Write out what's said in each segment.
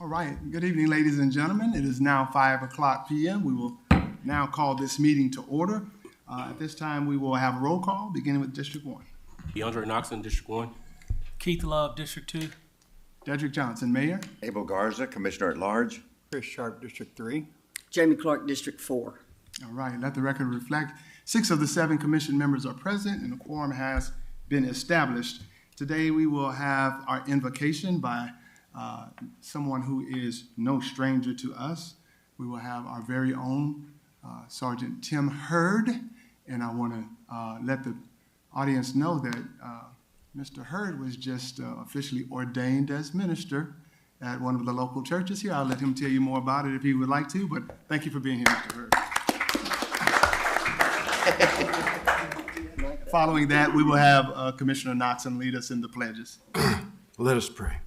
right. Good evening, ladies and gentlemen. It is now 5:00 p.m. We will now call this meeting to order. At this time, we will have a roll call, beginning with District 1. DeAndre Knoxon, District 1. Keith Love, District 2. Dedrick Johnson, Mayor. Abel Garza, Commissioner at Large. Chris Sharp, District 3. Jamie Clark, District 4. All right, let the record reflect 6 of the 7 commission members are present and a quorum has been established. Today, we will have our invocation by someone who is no stranger to us. We will have our very own Sergeant Tim Hurd, and I want to let the audience know that Mr. Hurd was just officially ordained as minister at one of the local churches here. I'll let him tell you more about it if he would like to, but thank you for being here, Mr. Hurd. Following that, we will have Commissioner Knoxon lead us in the pledges. Let us pray.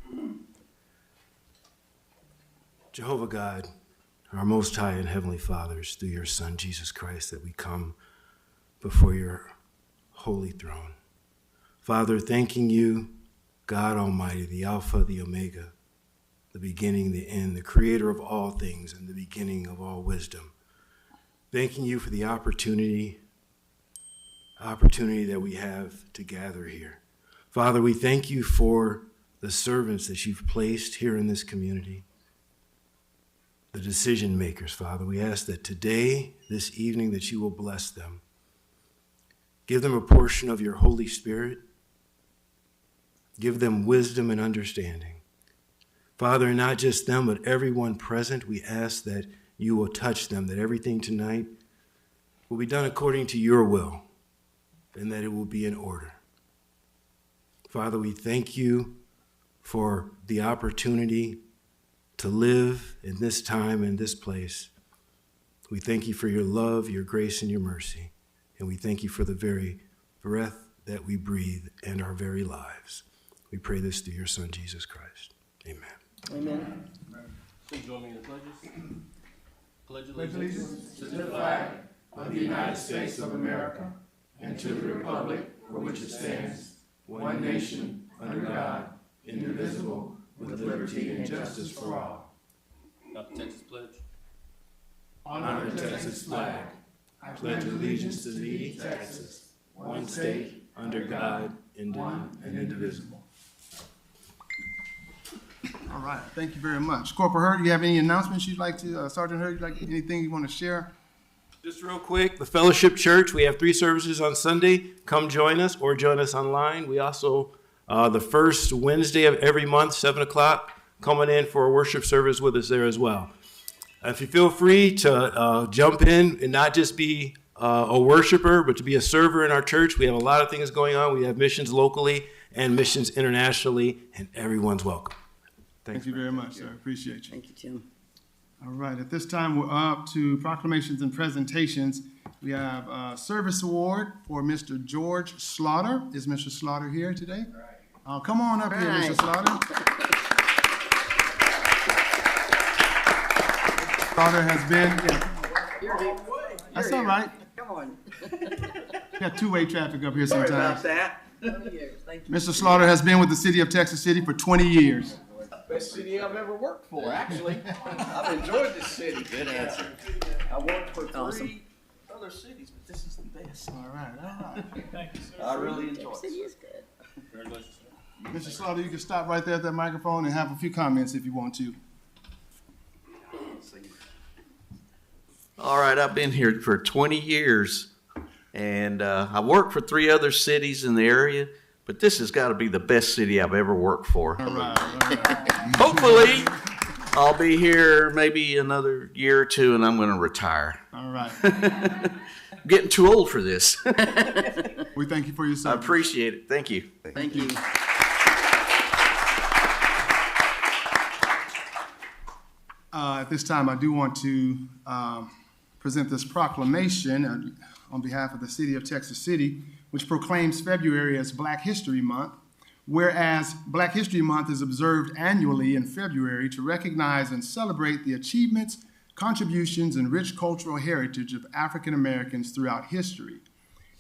Jehovah God, our Most High and Heavenly Fathers, through your Son, Jesus Christ, that we come before your holy throne. Father, thanking you, God Almighty, the Alpha, the Omega, the beginning, the end, the creator of all things and the beginning of all wisdom. Thanking you for the opportunity that we have to gather here. Father, we thank you for the servants that you've placed here in this community, the decision makers, Father. We ask that today, this evening, that you will bless them. Give them a portion of your Holy Spirit. Give them wisdom and understanding. Father, not just them, but everyone present, we ask that you will touch them, that everything tonight will be done according to your will, and that it will be in order. Father, we thank you for the opportunity to live in this time and this place. We thank you for your love, your grace, and your mercy. And we thank you for the very breath that we breathe and our very lives. We pray this through your Son, Jesus Christ. Amen. Amen. Please join me in the pledges. Pledge allegiance to the flag of the United States of America and to the republic for which it stands, one nation, under God, indivisible, with liberty and justice for all. Not the Texas pledge. Honor the Texas flag. I pledge allegiance to thee, Texas, one state, under God, one and indivisible. All right, thank you very much. Corporal Hurd, do you have any announcements you'd like to, Sergeant Hurd, anything you want to share? Just real quick, the Fellowship Church, we have 3 services on Sunday. Come join us or join us online. We also, the first Wednesday of every month, 7 o'clock, coming in for a worship service with us there as well. If you feel free to jump in and not just be a worshiper, but to be a server in our church, we have a lot of things going on. We have missions locally and missions internationally, and everyone's welcome. Thank you very much, sir. Appreciate you. Thank you, Tim. All right, at this time, we're up to proclamations and presentations. We have a service award for Mr. George Slaughter. Is Mr. Slaughter here today? Come on up here, Mr. Slaughter. Slaughter has been, that's all right. Come on. Got two-way traffic up here sometimes. Sorry about that. Thank you. Mr. Slaughter has been with the city of Texas City for 20 years. Best city I've ever worked for, actually. I've enjoyed this city. Good answer. I worked for 3 Awesome. other cities, but this is the best. All right. Thank you, sir. I really enjoyed City it. is good. Congratulations, sir. Mr. Slaughter, you can stop right there at that microphone and have a few comments if you want to. All right, I've been here for 20 years, and I worked for 3 other cities in the area, but this has got to be the best city I've ever worked for. All right. Hopefully, I'll be here maybe another year or 2, and I'm going to retire. All right. I'm getting too old for this. We thank you for your I service. appreciate it. Thank you. Thank you. At this time, I do want to present this proclamation on behalf of the city of Texas City, which proclaims February as Black History Month, whereas Black History Month is observed annually in February to recognize and celebrate the achievements, contributions, and rich cultural heritage of African Americans throughout history.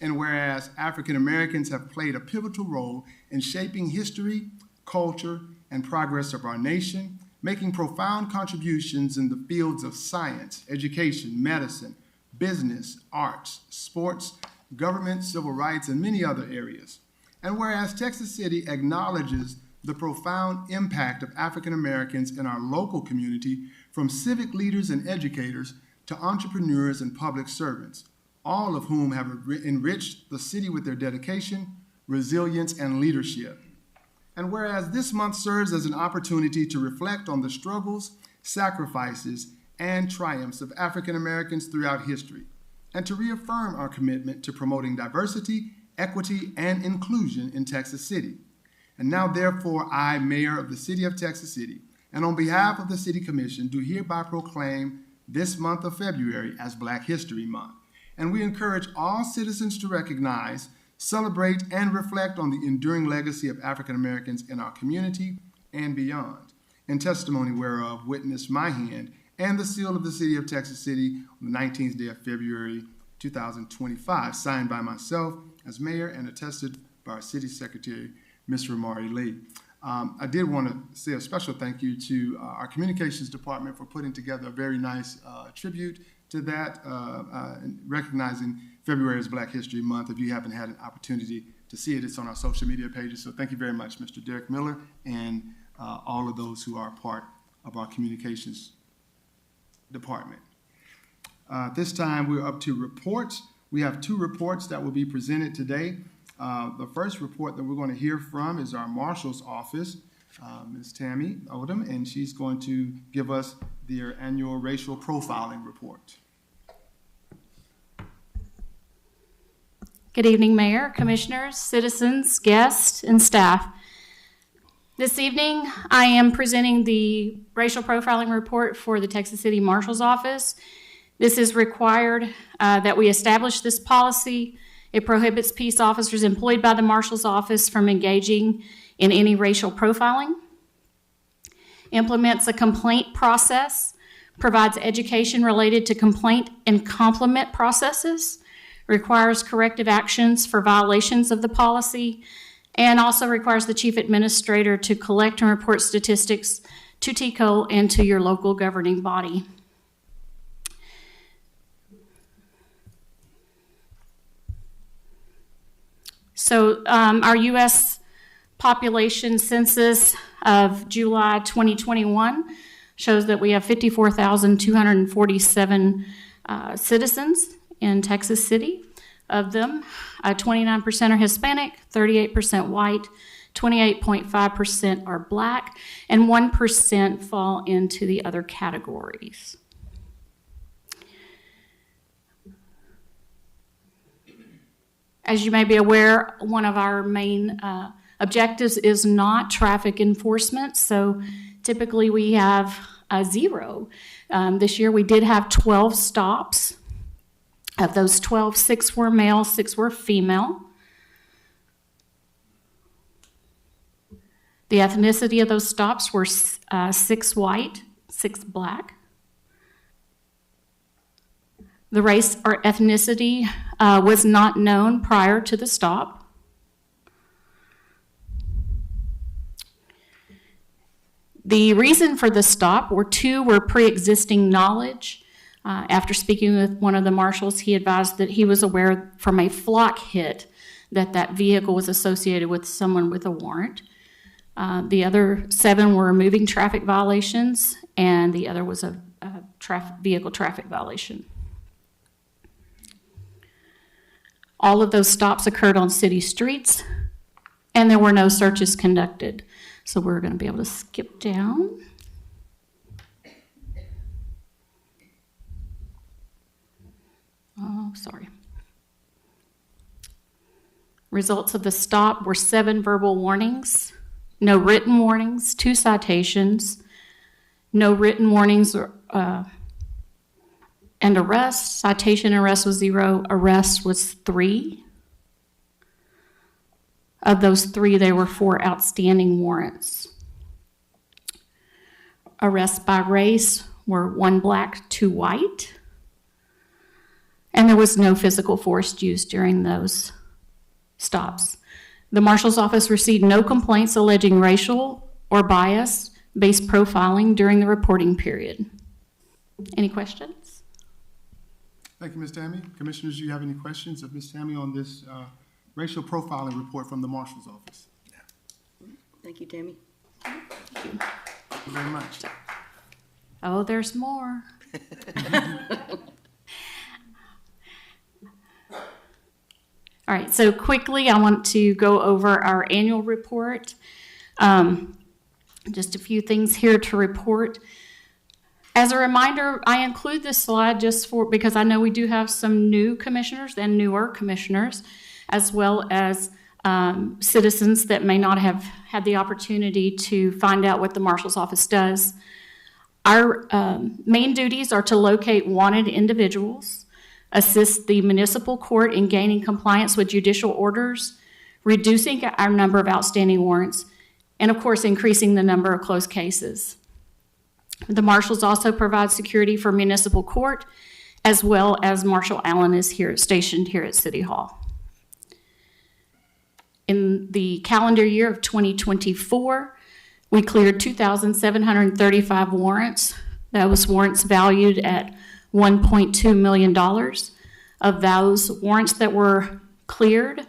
And whereas African Americans have played a pivotal role in shaping history, culture, and progress of our nation, making profound contributions in the fields of science, education, medicine, business, arts, sports, government, civil rights, and many other areas. And whereas Texas City acknowledges the profound impact of African Americans in our local community, from civic leaders and educators to entrepreneurs and public servants, all of whom have enriched the city with their dedication, resilience, and leadership. And whereas this month serves as an opportunity to reflect on the struggles, sacrifices, and triumphs of African Americans throughout history, and to reaffirm our commitment to promoting diversity, equity, and inclusion in Texas City. And now, therefore, I, Mayor of the City of Texas City, and on behalf of the City Commission, do hereby proclaim this month of February as Black History Month. And we encourage all citizens to recognize, celebrate, and reflect on the enduring legacy of African Americans in our community and beyond. In testimony whereof, witness my hand and the seal of the City of Texas City on the 19th day of February 2025, signed by myself as mayor and attested by our City Secretary, Ms. Ramari Lee. I did want to say a special thank you to our communications department for putting together a very nice tribute to that, recognizing February as Black History Month. If you haven't had an opportunity to see it, it's on our social media pages. So thank you very much, Mr. Derek Miller, and all of those who are a part of our communications department. This time we're up to reports. We have two reports that will be presented today. The first report that we're going to hear from is our Marshal's Office, Ms. Tammy Odom, and she's going to give us their annual racial profiling report. Good evening, Mayor, Commissioners, citizens, guests, and staff. This evening, I am presenting the racial profiling report for the Texas City Marshal's Office. This is required that we establish this policy. It prohibits peace officers employed by the Marshal's Office from engaging in any racial profiling, implements a complaint process, provides education related to complaint and complement processes, requires corrective actions for violations of the policy, and also requires the chief administrator to collect and report statistics to TCO and to your local governing body. So our U.S. population census of July 2021 shows that we have 54,247 citizens in Texas City. Of them, 29% are Hispanic, 38% white, 28.5% are Black, and 1% fall into the other categories. As you may be aware, one of our main objectives is not traffic enforcement, so typically we have 0. This year we did have 12 stops. Of those 12, 6 were male, 6 were female. The ethnicity of those stops were 6 white, 6 Black. The race or ethnicity was not known prior to the stop. The reason for the stop were 2 were pre-existing knowledge. After speaking with one of the marshals, he advised that he was aware from a flock hit that that vehicle was associated with someone with a warrant. The other 7 were moving traffic violations, and the other was a vehicle traffic violation. All of those stops occurred on city streets, and there were no searches conducted. So we're going to be able to skip down. Oh, sorry. Results of the stop were 7 verbal warnings, no written warnings, 2 citations, no written warnings and arrest. Citation and arrest was 0, arrest was 3. Of those 3, there were 4 outstanding warrants. Arrests by race were 1 Black, 2 white. And there was no physical force used during those stops. The Marshal's Office received no complaints alleging racial or bias based profiling during the reporting period. Any questions? Thank you, Ms. Tammy. Commissioners, do you have any questions of Ms. Tammy on this racial profiling report from the Marshal's Office? Thank you, Tammy. Thank you very much. Oh, there's more. All right, so quickly, I want to go over our annual report. Just a few things here to report. As a reminder, I include this slide just because I know we do have some new commissioners and newer commissioners, as well as citizens that may not have had the opportunity to find out what the Marshal's Office does. Our main duties are to locate wanted individuals, assist the municipal court in gaining compliance with judicial orders, reducing our number of outstanding warrants, and of course, increasing the number of closed cases. The Marshals also provide security for municipal court, as well as Marshal Allen is stationed here at City Hall. In the calendar year of 2024, we cleared 2,735 warrants. That was warrants valued at $1.2 million. Of those warrants that were cleared,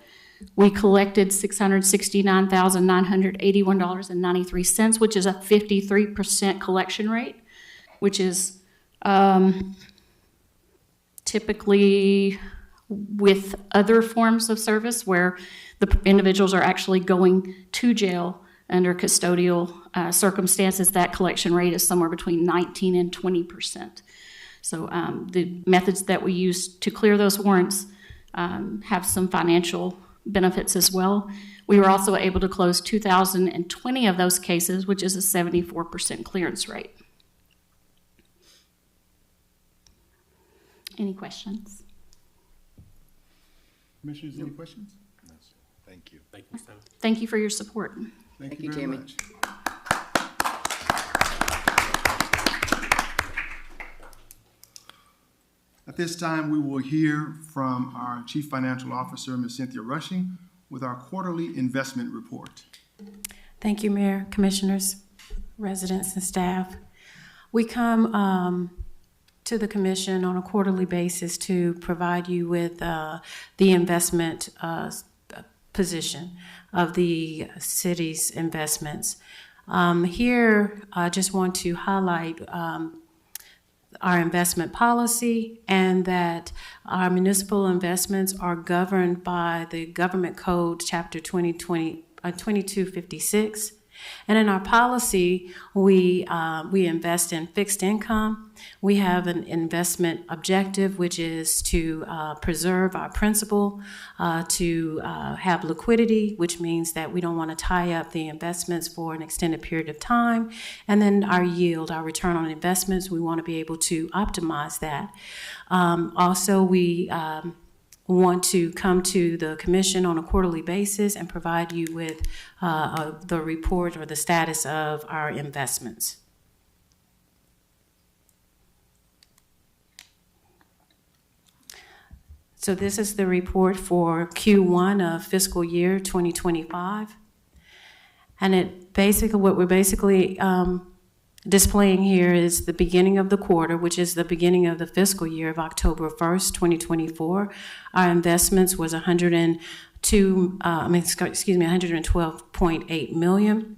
we collected $669,981.93, which is a 53% collection rate, which is typically with other forms of service where the individuals are actually going to jail under custodial circumstances. That collection rate is somewhere between 19 and 20%. So the methods that we use to clear those warrants have some financial benefits as well. We were also able to close 2,020 of those cases, which is a 74% clearance rate. Any questions? Commissioners, any questions? Thank you. Thank you, Ms. Tammy. Thank you for your support. Thank you, very Tammy. much. At this time, we will hear from our Chief Financial Officer, Ms. Cynthia Rushing, with our quarterly investment report. Thank you, Mayor, Commissioners, residents, and staff. We come to the Commission on a quarterly basis to provide you with the investment position of the city's investments. Here, I just want to highlight our investment policy and that our municipal investments are governed by the Government Code, Chapter 2256. And in our policy, we invest in fixed income. We have an investment objective, which is to preserve our principal, to have liquidity, which means that we don't want to tie up the investments for an extended period of time. And then our yield, our return on investments, we want to be able to optimize that. Also, we want to come to the Commission on a quarterly basis and provide you with the report or the status of our investments. So this is the report for Q1 of fiscal year 2025. And what we're basically displaying here is the beginning of the quarter, which is the beginning of the fiscal year of October 1st, 2024. Our investments was $112.8 million.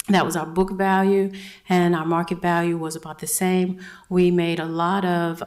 That was our book value, and our market value was about the same. We made a lot of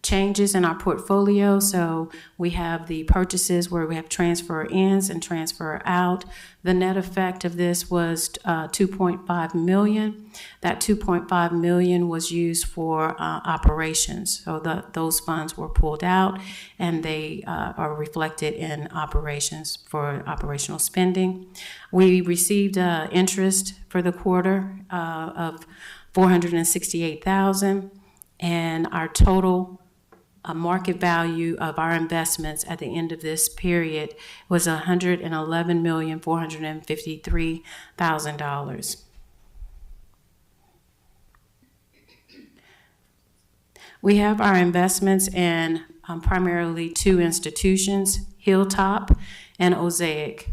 changes in our portfolio. So we have the purchases where we have transfer ins and transfer out. The net effect of this was $2.5 million. That $2.5 million was used for operations. So those funds were pulled out and they are reflected in operations for operational spending. We received interest for the quarter of $468,000, and our total market value of our investments at the end of this period was $111,453,000. We have our investments in primarily two institutions, Hilltop and Osaic.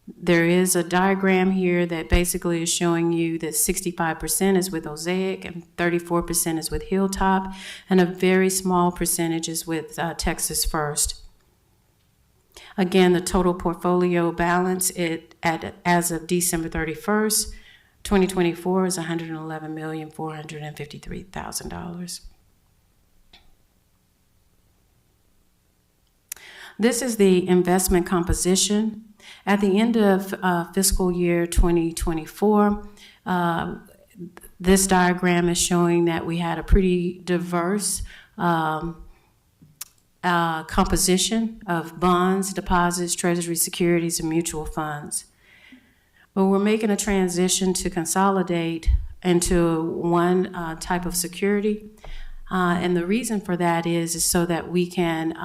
There is a diagram here that basically is showing you that 65% is with Osaic and 34% is with Hilltop, and a very small percentage is with Texas First. Again, the total portfolio balance as of December 31st, 2024 is $111,453,000. This is the investment composition. At the end of fiscal year 2024, this diagram is showing that we had a pretty diverse composition of bonds, deposits, treasury securities, and mutual funds. But we're making a transition to consolidate into one type of security. And the reason for that is so that we can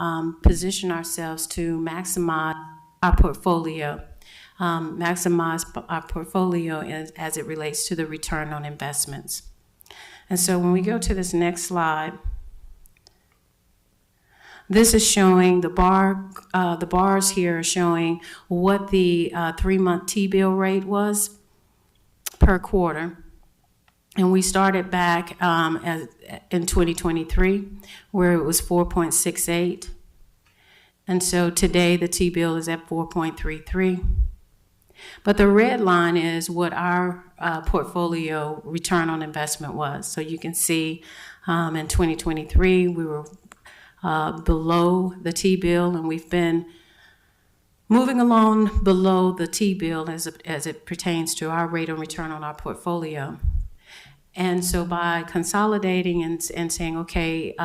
position ourselves to maximize our portfolio, as it relates to the return on investments. And so when we go to this next slide, this is showing the bars here are showing what the 3-month T-bill rate was per quarter. And we started back in 2023, where it was 4.68. And so today the T-bill is at 4.33. But the red line is what our portfolio return on investment was. So you can see in 2023, we were below the T-bill, and we've been moving along below the T-bill as it pertains to our rate of return on our portfolio. And so by consolidating and saying, okay,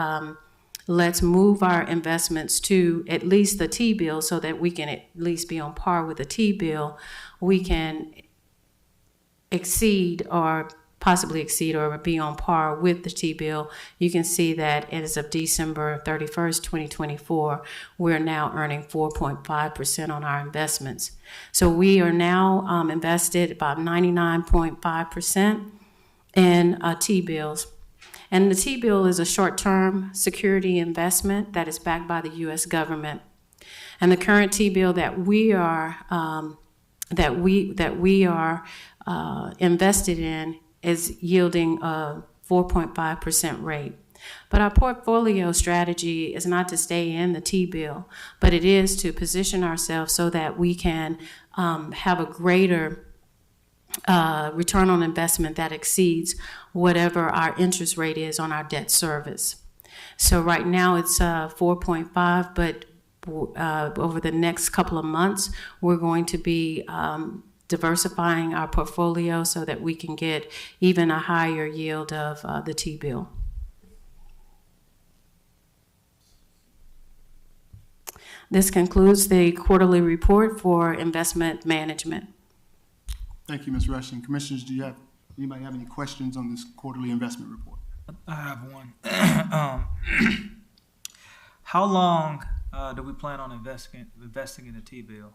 let's move our investments to at least the T-bill so that we can at least be on par with the T-bill, we can exceed or possibly exceed or be on par with the T-bill. You can see that as of December 31st, 2024, we're now earning 4.5% on our investments. So we are now invested about 99.5% in T-bills. And the T-bill is a short-term security investment that is backed by the U.S. government. And the current T-bill that we are invested in is yielding a 4.5% rate. But our portfolio strategy is not to stay in the T-bill, but it is to position ourselves so that we can have a greater return on investment that exceeds whatever our interest rate is on our debt service. So right now it's 4.5, but over the next couple of months, we're going to be diversifying our portfolio so that we can get even a higher yield of the T-bill. This concludes the quarterly report for investment management. Thank you, Ms. Rushing. Commissioners, anybody have any questions on this quarterly investment report? I have one. How long do we plan on investing in the T-bill?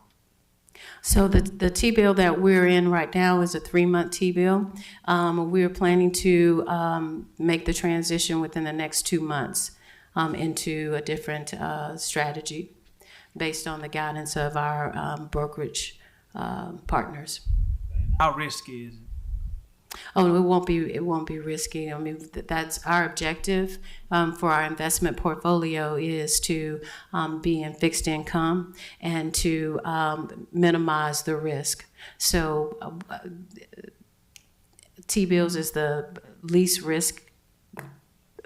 So the T-bill that we're in right now is a 3-month T-bill. We're planning to make the transition within the next 2 months into a different strategy based on the guidance of our brokerage partners. How risky is it? Oh, it won't be risky. I mean, that's our objective for our investment portfolio is to be in fixed income and to minimize the risk. So T-bills is the least risk,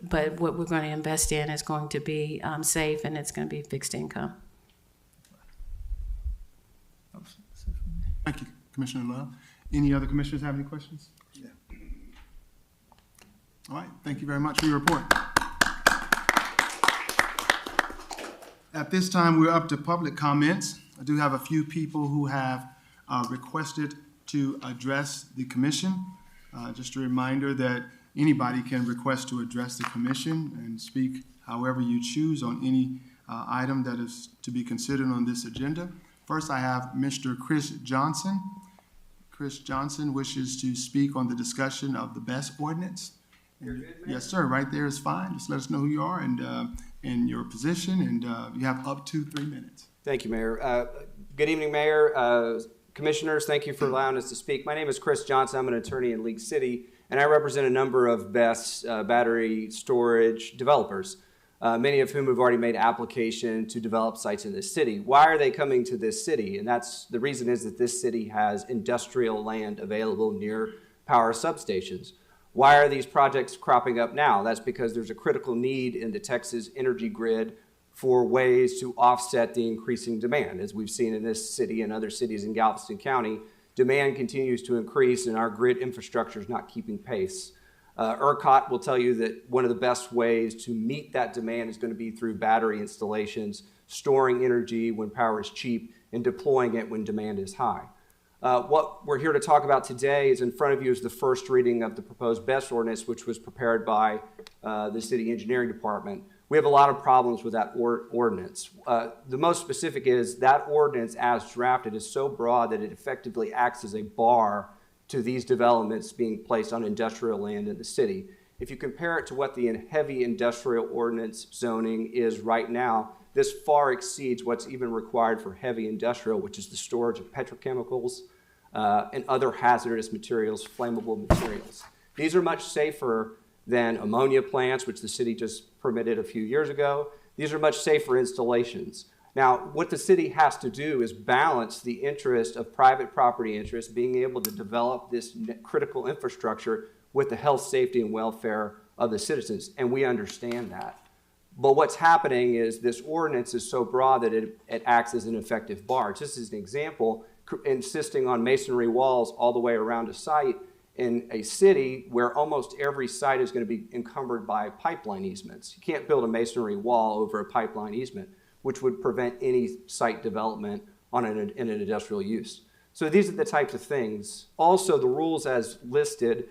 but what we're going to invest in is going to be safe, and it's going to be fixed income. Thank you, Commissioner Love. Any other commissioners have any questions? Yeah. All right, thank you very much for your report. At this time, we're up to public comments. I do have a few people who have requested to address the commission. Just a reminder that anybody can request to address the commission and speak however you choose on any item that is to be considered on this agenda. First, I have Mr. Chris Johnson. Chris Johnson wishes to speak on the discussion of the BEST ordinance. Yes, sir, right there is fine. Just let us know who you are and your position, and you have up to 3 minutes. Thank you, Mayor. Good evening, Mayor, Commissioners, thank you for allowing us to speak. My name is Chris Johnson. I'm an attorney in League City, and I represent a number of BESS battery storage developers, many of whom have already made application to develop sites in this city. Why are they coming to this city? And that's the reason is that this city has industrial land available near power substations. Why are these projects cropping up now? That's because there's a critical need in the Texas energy grid for ways to offset the increasing demand. As we've seen in this city and other cities in Galveston County, demand continues to increase and our grid infrastructure is not keeping pace. ERCOT will tell you that one of the best ways to meet that demand is going to be through battery installations, storing energy when power is cheap, and deploying it when demand is high. What we're here to talk about today is in front of you is the first reading of the proposed BESS ordinance, which was prepared by the City Engineering Department. We have a lot of problems with that ordinance. The most specific is that ordinance as drafted is so broad that it effectively acts as a bar to these developments being placed on industrial land in the city. If you compare it to what the heavy industrial ordinance zoning is right now, this far exceeds what's even required for heavy industrial, which is the storage of petrochemicals and other hazardous materials, flammable materials. These are much safer than ammonia plants, which the city just permitted a few years ago. These are much safer installations. Now, what the city has to do is balance the interest of private property interests being able to develop this critical infrastructure with the health, safety, and welfare of the citizens, and we understand that. But what's happening is this ordinance is so broad that it acts as an effective bar. Just as an example, insisting on masonry walls all the way around a site in a city where almost every site is going to be encumbered by pipeline easements. You can't build a masonry wall over a pipeline easement, which would prevent any site development in an industrial use. So these are the types of things. Also, the rules as listed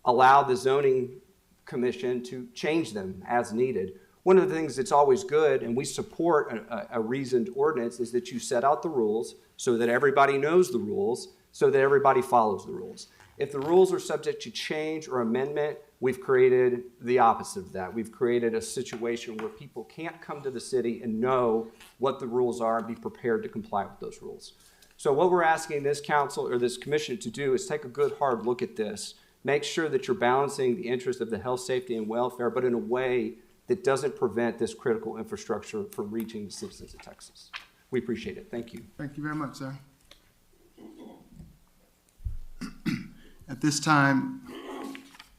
allow the zoning commission to change them as needed. One of the things that's always good, and we support a reasoned ordinance, is that you set out the rules so that everybody knows the rules, so that everybody follows the rules. If the rules are subject to change or amendment, we've created the opposite of that. We've created a situation where people can't come to the city and know what the rules are and be prepared to comply with those rules. So what we're asking this council or this commission to do is take a good hard look at this, make sure that you're balancing the interest of the health, safety, and welfare, but in a way that doesn't prevent this critical infrastructure from reaching the citizens of Texas. We appreciate it. Thank you. Thank you very much, sir. At this time,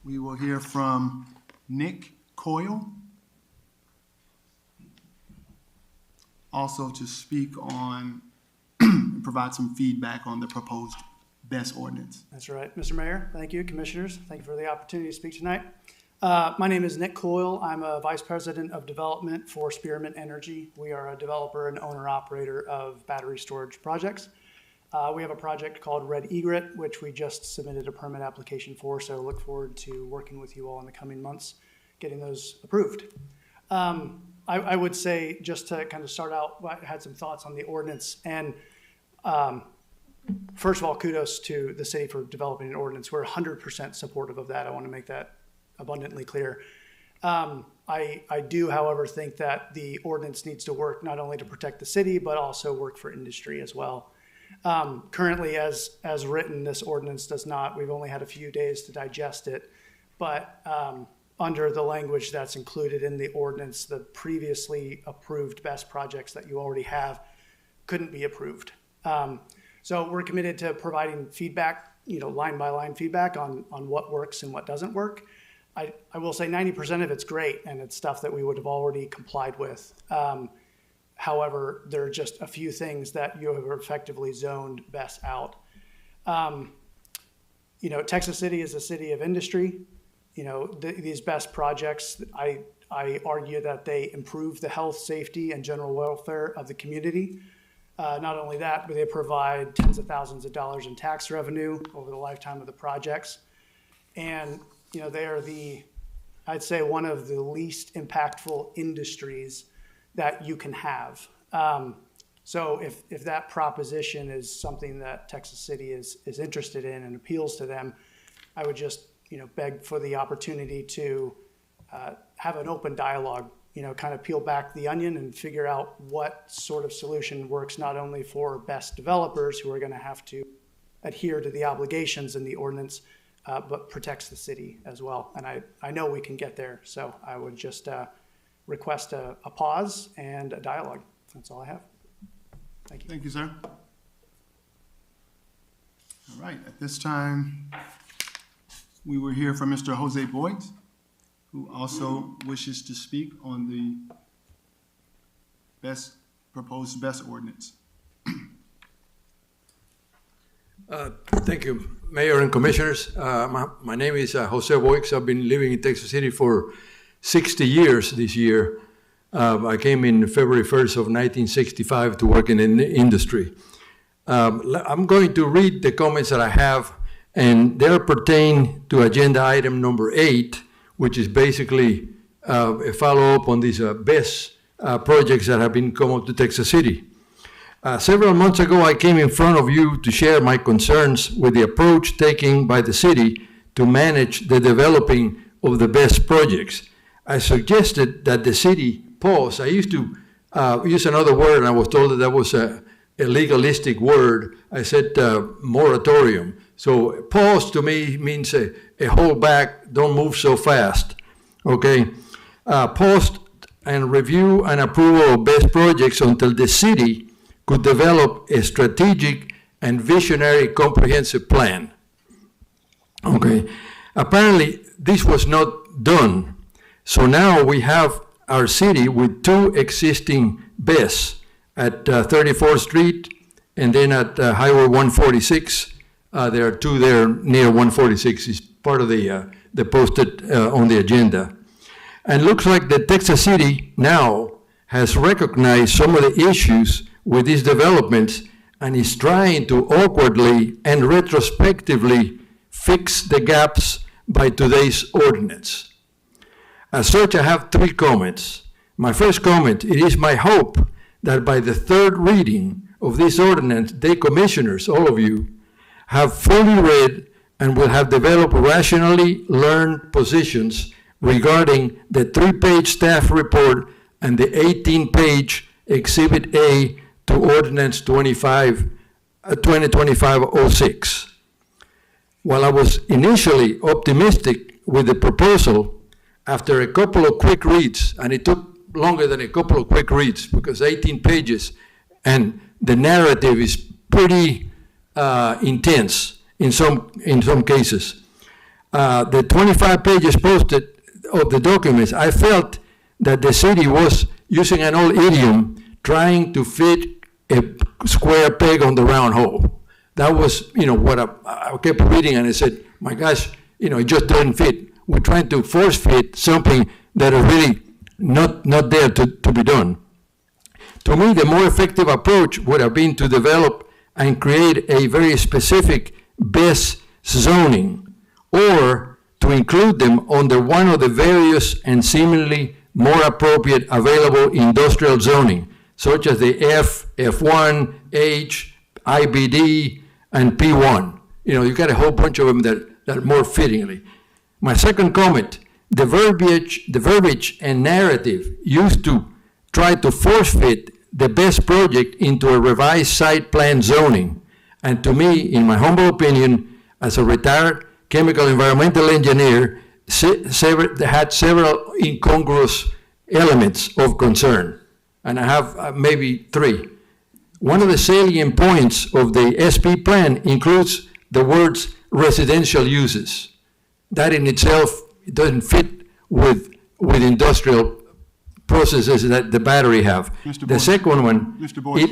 we will hear from Nick Coyle, also to speak on and provide some feedback on the proposed BESS ordinance. That's right. Mr. Mayor, thank you. Commissioners, thank you for the opportunity to speak tonight. My name is Nick Coyle. I'm a Vice President of Development for Spearmint Energy. We are a developer and owner-operator of battery storage projects. We have a project called Red Egret, which we just submitted a permit application for, so look forward to working with you all in the coming months, getting those approved. I would say, just to kind of start out, I had some thoughts on the ordinance. And first of all, kudos to the city for developing an ordinance. We're 100% supportive of that. I want to make that abundantly clear. I do, however, think that the ordinance needs to work not only to protect the city, but also work for industry as well. Currently, as written, this ordinance does not. We've only had a few days to digest it, but under the language that's included in the ordinance, the previously approved BESS projects that you already have couldn't be approved. So we're committed to providing feedback, line by line feedback on what works and what doesn't work. I will say 90% of it's great, and it's stuff that we would have already complied with. However, there are just a few things that you have effectively zoned BESS out. Texas City is a city of industry. These BESS projects, I argue that they improve the health, safety, and general welfare of the community. Not only that, but they provide tens of thousands of dollars in tax revenue over the lifetime of the projects. And, they are I'd say one of the least impactful industries that you can have. So if that proposition is something that Texas City is interested in and appeals to them, I would just beg for the opportunity to have an open dialogue kind of peel back the onion and figure out what sort of solution works not only for best developers who are going to have to adhere to the obligations in the ordinance, but protects the city as well. And I know we can get there. So I would just request a pause and a dialogue. That's all I have. Thank you. Thank you, sir. All right, at this time, we will hear from Mr. Jose Boyd, who also wishes to speak on the proposed best ordinance. Thank you, Mayor and Commissioners. My name is Jose Boix. I've been living in Texas City for 60 years this year. I came in February 1st of 1965 to work in the industry. I'm going to read the comments that I have, and they pertain to agenda item number 8, which is basically a follow-up on these BESS projects that have been come up to Texas City. Several months ago, I came in front of you to share my concerns with the approach taken by the city to manage the developing of the BESS projects. I suggested that the city pause. I used to use another word, and I was told that that was a legalistic word. I said moratorium. So pause to me means a hold back, don't move so fast, okay? Pause and review and approval of BESS projects until the city could develop a strategic and visionary comprehensive plan. Okay, apparently this was not done. So now we have our city with 2 existing BESS at 34th Street and then at Highway 146. There are 2 there near 146. It's part of the posted on the agenda. And looks like the Texas City now has recognized some of the issues with these developments and is trying to awkwardly and retrospectively fix the gaps by today's ordinance. As such, I have 3 comments. My first comment, it is my hope that by the 3rd reading of this ordinance, they commissioners, all of you, have fully read and will have developed rationally learned positions regarding the 3-page staff report and the 18-page Exhibit A to Ordinance 2025-06. While I was initially optimistic with the proposal, after a couple of quick reads, and it took longer than a couple of quick reads because 18 pages and the narrative is pretty intense in some cases. The 25 pages posted of the documents, I felt that the city was using an old idiom trying to fit a square peg on the round hole. That was, what I kept reading, and I said, my gosh, it just doesn't fit. We're trying to force fit something that is really not there to be done. To me, the more effective approach would have been to develop and create a very specific BESS zoning, or to include them under one of the various and seemingly more appropriate available industrial zoning, such as the F, F1, H, IBD, and P1. You got a whole bunch of them that are more fittingly. My second comment, the verbiage and narrative used to try to force fit the BESS project into a revised site plan zoning. And to me, in my humble opinion, as a retired chemical environmental engineer, had several incongruous elements of concern. And I have maybe 3. One of the salient points of the SP plan includes the words residential uses. That in itself doesn't fit with industrial processes that the battery have. Mr. The Boyd, second one. Mr. Boyd,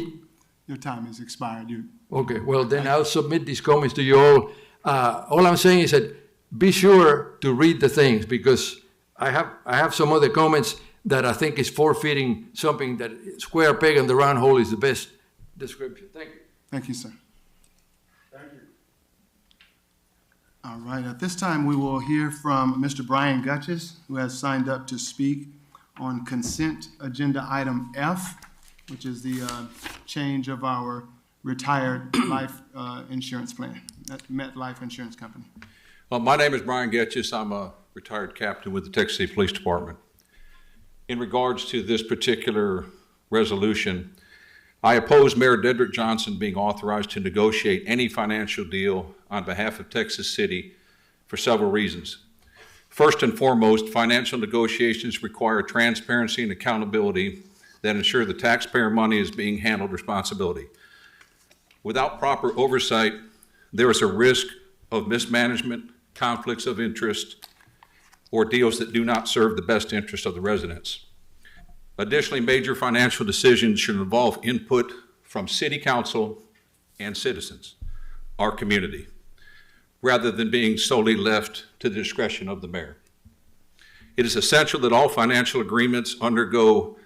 your time has expired. Okay, well then I'll submit these comments to you all. All I'm saying is that be sure to read the things, because I have some other comments that I think is forfeiting something that square peg on the round hole is the best description. Thank you. Thank you, sir. All right, at this time, we will hear from Mr. Brian Gutches, who has signed up to speak on consent agenda item F, which is the change of our retired life insurance plan, MetLife Insurance Company. Well, my name is Brian Getches. I'm a retired captain with the Texas City Police Department. in regards to this particular resolution, I oppose Mayor Dedrick Johnson being authorized to negotiate any financial deal on behalf of Texas City for several reasons. First and foremost, financial negotiations require transparency and accountability that ensure the taxpayer money is being handled responsibly. Without proper oversight, there is a risk of mismanagement, conflicts of interest, or deals that do not serve the best interest of the residents. Additionally, major financial decisions should involve input from City Council and citizens, our community, rather than being solely left to the discretion of the mayor. It is essential that all financial agreements undergo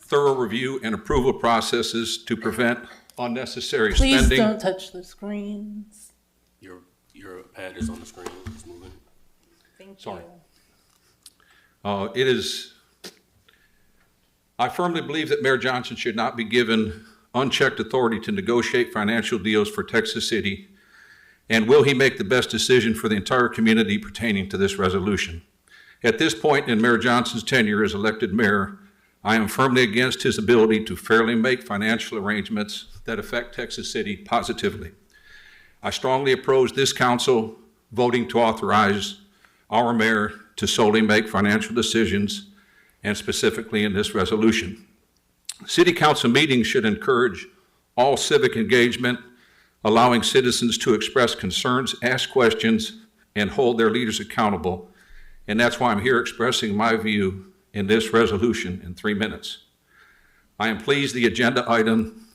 thorough review and approval processes to prevent unnecessary spending. Please don't touch the screens. Your pad is on the screen. It's moving. Thank Sorry. you. I firmly believe that Mayor Johnson should not be given unchecked authority to negotiate financial deals for Texas City. And will he make the best decision for the entire community pertaining to this resolution? At this point in Mayor Johnson's tenure as elected mayor, I am firmly against his ability to fairly make financial arrangements that affect Texas City positively. I strongly oppose this council voting to authorize our mayor to solely make financial decisions, and specifically in this resolution. City council meetings should encourage all civic engagement, allowing citizens to express concerns, ask questions, and hold their leaders accountable. And that's why I'm here expressing my view in this resolution in 3 minutes. I am pleased the agenda item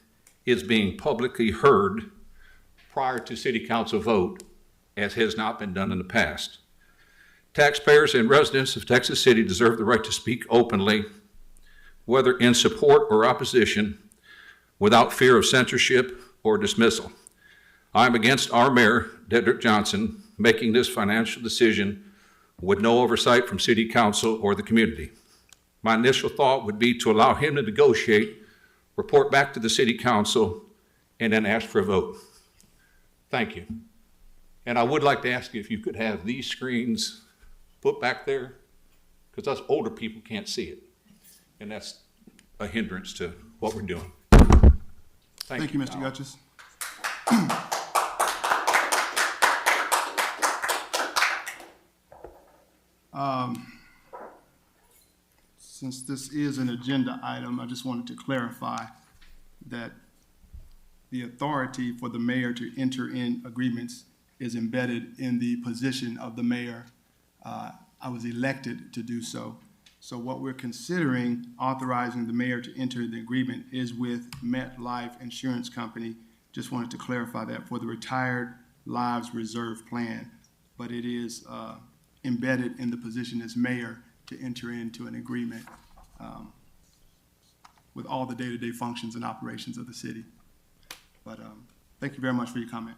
is being publicly heard prior to City Council vote, as has not been done in the past. Taxpayers and residents of Texas City deserve the right to speak openly, whether in support or opposition, without fear of censorship or dismissal. I am against our mayor, Dedrick Johnson, making this financial decision with no oversight from City Council or the community. My initial thought would be to allow him to negotiate, report back to the City Council, and then ask for a vote. Thank you. And I would like to ask you if you could have these screens put back there, because us older people can't see it. And that's a hindrance to what we're doing. Thank you, Mr. Gutchess. Since this is an agenda item, I just wanted to clarify that the authority for the mayor to enter in agreements is embedded in the position of the mayor. I was elected to do so. So what we're considering authorizing the mayor to enter the agreement is with MetLife Insurance Company. Just wanted to clarify that for the Retired Lives Reserve Plan. But it is embedded in the position as mayor to enter into an agreement with all the day-to-day functions and operations of the city. But thank you very much for your comment.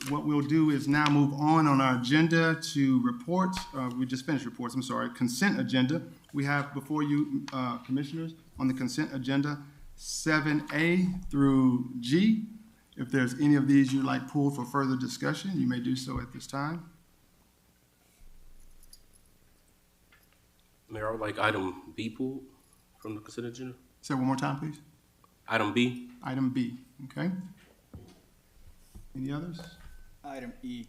What we'll do is now move on our agenda to reports. We just finished reports, I'm sorry. Consent agenda. We have before you, commissioners, on the consent agenda, 7A through G. If there's any of these you'd like pulled for further discussion, you may do so at this time. Mayor, I would like item B pulled from the consent agenda. Say it one more time, please. Item B. Item B, okay. Any others? Item E.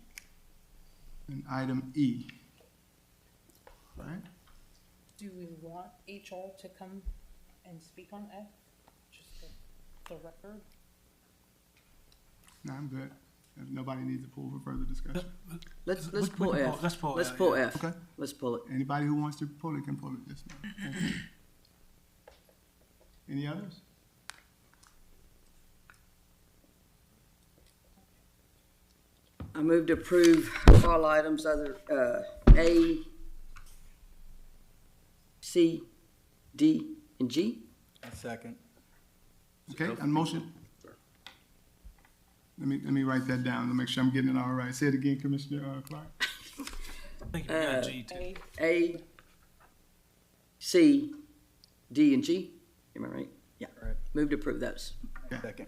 And item E. All right. Do we want HR to come and speak on F? Just the record? No, I'm good. If nobody needs to pull for further discussion. Let's pull F. Let's pull Let's F, pull yeah. F. Okay. Let's pull it. Anybody who wants to pull it can pull it this way. Okay. Any others? I move to approve all items other, A, C, D, and G. A second. Okay, and motion. Let me write that down to make sure I'm getting it all right. Say it again, Commissioner Clark. I think you got G too. A, C, D, and G. Am I right? Yeah. Right. Move to approve those. Second.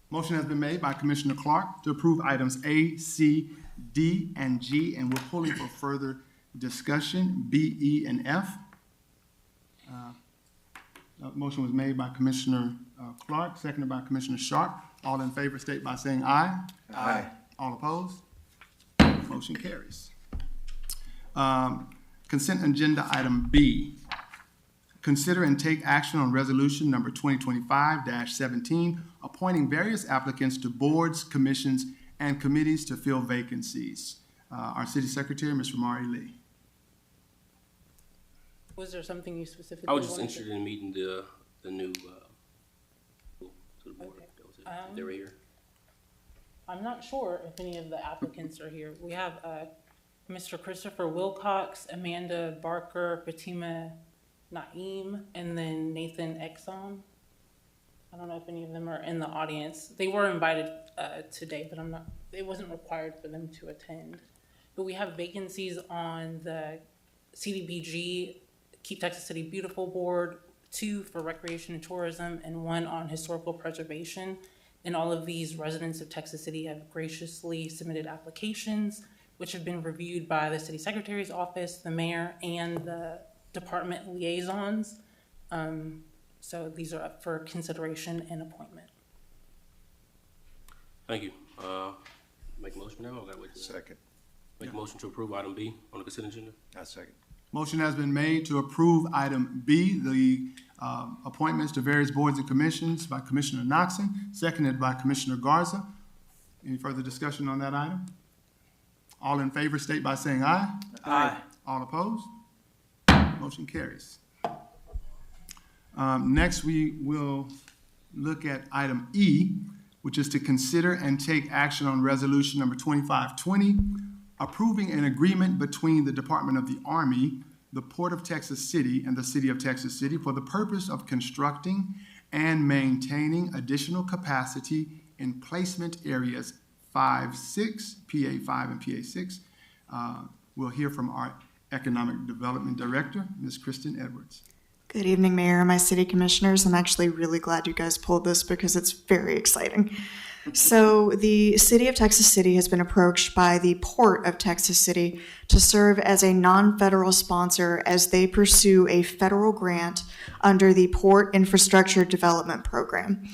Motion has been made by Commissioner Clark to approve items A, C, D, and G, and we're pulling for further discussion, B, E, and F. Motion was made by Commissioner Clark, seconded by Commissioner Sharp. All in favor state by saying aye. Aye. All opposed? Motion carries. Consent agenda item B. Consider and take action on resolution number 2025-17, appointing various applicants to boards, commissions, and committees to fill vacancies. Our city secretary, Ms. Ramari Lee. Was there something you specifically I was just wanted to- interested in meeting the new, to the board. Okay. That was it. They were here. I'm not sure if any of the applicants are here. We have Mr. Christopher Wilcox, Amanda Barker, Fatima Naeem, and then Nathan Exxon. I don't know if any of them are in the audience. They were invited today, but it wasn't required for them to attend. But we have vacancies on the CDBG, Keep Texas City Beautiful Board, 2 for Recreation and Tourism, and 1 on Historical Preservation. And all of these residents of Texas City have graciously submitted applications, which have been reviewed by the city secretary's office, the mayor, and the department liaisons. So these are up for consideration and appointment. Thank you. Make a motion now, or gotta wait till Second. Make a motion to approve item B on the consent agenda? I second. Motion has been made to approve item B, the appointments to various boards and commissions by Commissioner Knoxon, seconded by Commissioner Garza. Any further discussion on that item? All in favor state by saying aye. Aye. All opposed? Motion carries. Next, we will look at item E, which is to consider and take action on resolution number 2520, approving an agreement between the Department of the Army, the Port of Texas City, and the City of Texas City for the purpose of constructing and maintaining additional capacity in placement areas 5-6, PA5 and PA6. We'll hear from our Economic Development Director, Ms. Kristen Edwards. Good evening, Mayor and my city commissioners. I'm actually really glad you guys pulled this because it's very exciting. So the City of Texas City has been approached by the Port of Texas City to serve as a non-federal sponsor as they pursue a federal grant under the Port Infrastructure Development Program.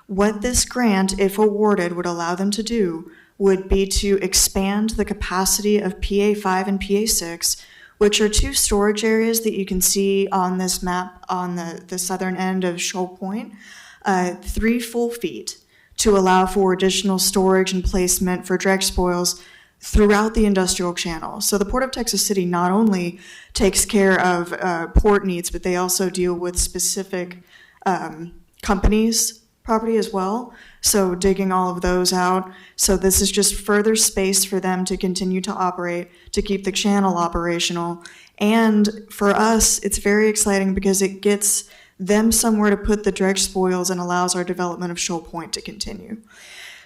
What this grant, if awarded, would allow them to do would be to expand the capacity of PA5 and PA6, which are 2 storage areas that you can see on this map on the southern end of Shoal Point, 3 full feet to allow for additional storage and placement for dredge spoils throughout the industrial channel. So the Port of Texas City not only takes care of port needs, but they also deal with specific companies' property as well. So digging all of those out. So this is just further space for them to continue to operate, to keep the channel operational. And for us, it's very exciting because it gets them somewhere to put the dredge spoils and allows our development of Shoal Point to continue.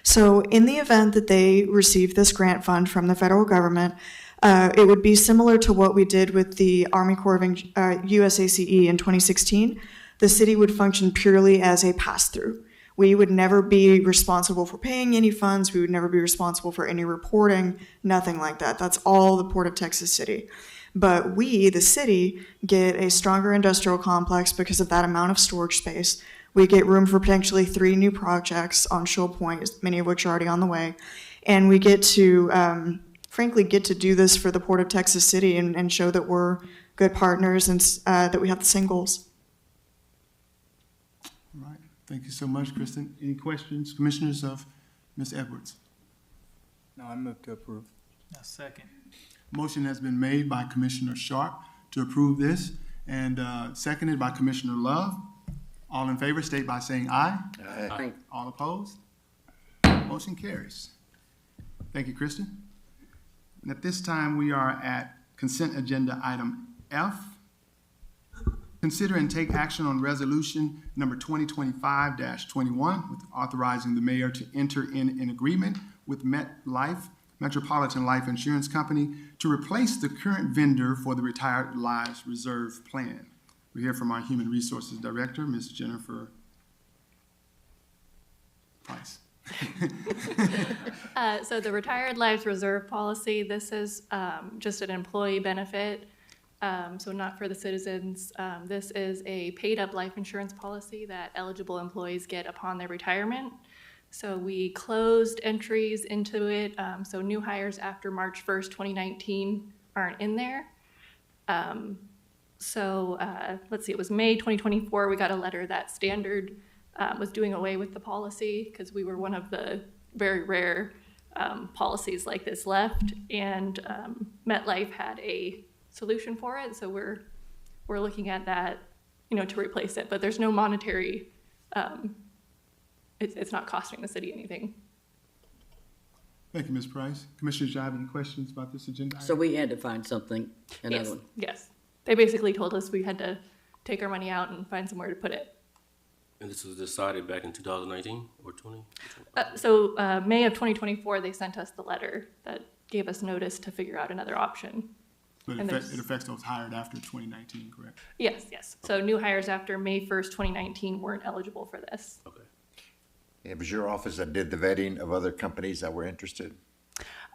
So in the event that they receive this grant fund from the federal government, it would be similar to what we did with the Army Corps of USACE in 2016. The city would function purely as a pass-through. We would never be responsible for paying any funds. We would never be responsible for any reporting, nothing like that. That's all the Port of Texas City. But we, the city, get a stronger industrial complex because of that amount of storage space. We get room for potentially 3 new projects on Shoal Point, many of which are already on the way. And we get to, frankly, get to do this for the Port of Texas City and show that we're good partners and that we have the same goals. All right. Thank you so much, Kristen. Any questions, commissioners, of Ms. Edwards? No, I move to approve. A second. Motion has been made by Commissioner Sharp to approve this and seconded by Commissioner Love. All in favor state by saying aye. Aye. All opposed? Motion carries. Thank you, Kristen. And at this time, we are at consent agenda item F. Consider and take action on resolution number 2025-21 with authorizing the mayor to enter in an agreement with MetLife, Metropolitan Life Insurance Company, to replace the current vendor for the Retired Lives Reserve Plan. We hear from our Human Resources Director, Ms. Jennifer Price. So the Retired Lives Reserve Policy, this is just an employee benefit so not for the citizens. This is a paid-up life insurance policy that eligible employees get upon their retirement. So we closed entries into it, so new hires after March 1st, 2019 aren't in there. Let's see, it was May 2024, we got a letter that Standard was doing away with the policy because we were one of the very rare policies like this left, and MetLife had a solution for it, so we're looking at that, to replace it. But there's no monetary. It's not costing the city anything. Thank you, Ms. Price. Commissioners, do you have any questions about this agenda? So we had to find something, another Yes, one. yes. They basically told us we had to take our money out and find somewhere to put it. And this was decided back in 2019 or 20? May of 2024, they sent us the letter that gave us notice to figure out another option. But And it affects those hired after 2019, correct? Yes, yes. So new hires after May 1st, 2019 weren't eligible for this. Okay. It was your office that did the vetting of other companies that were interested?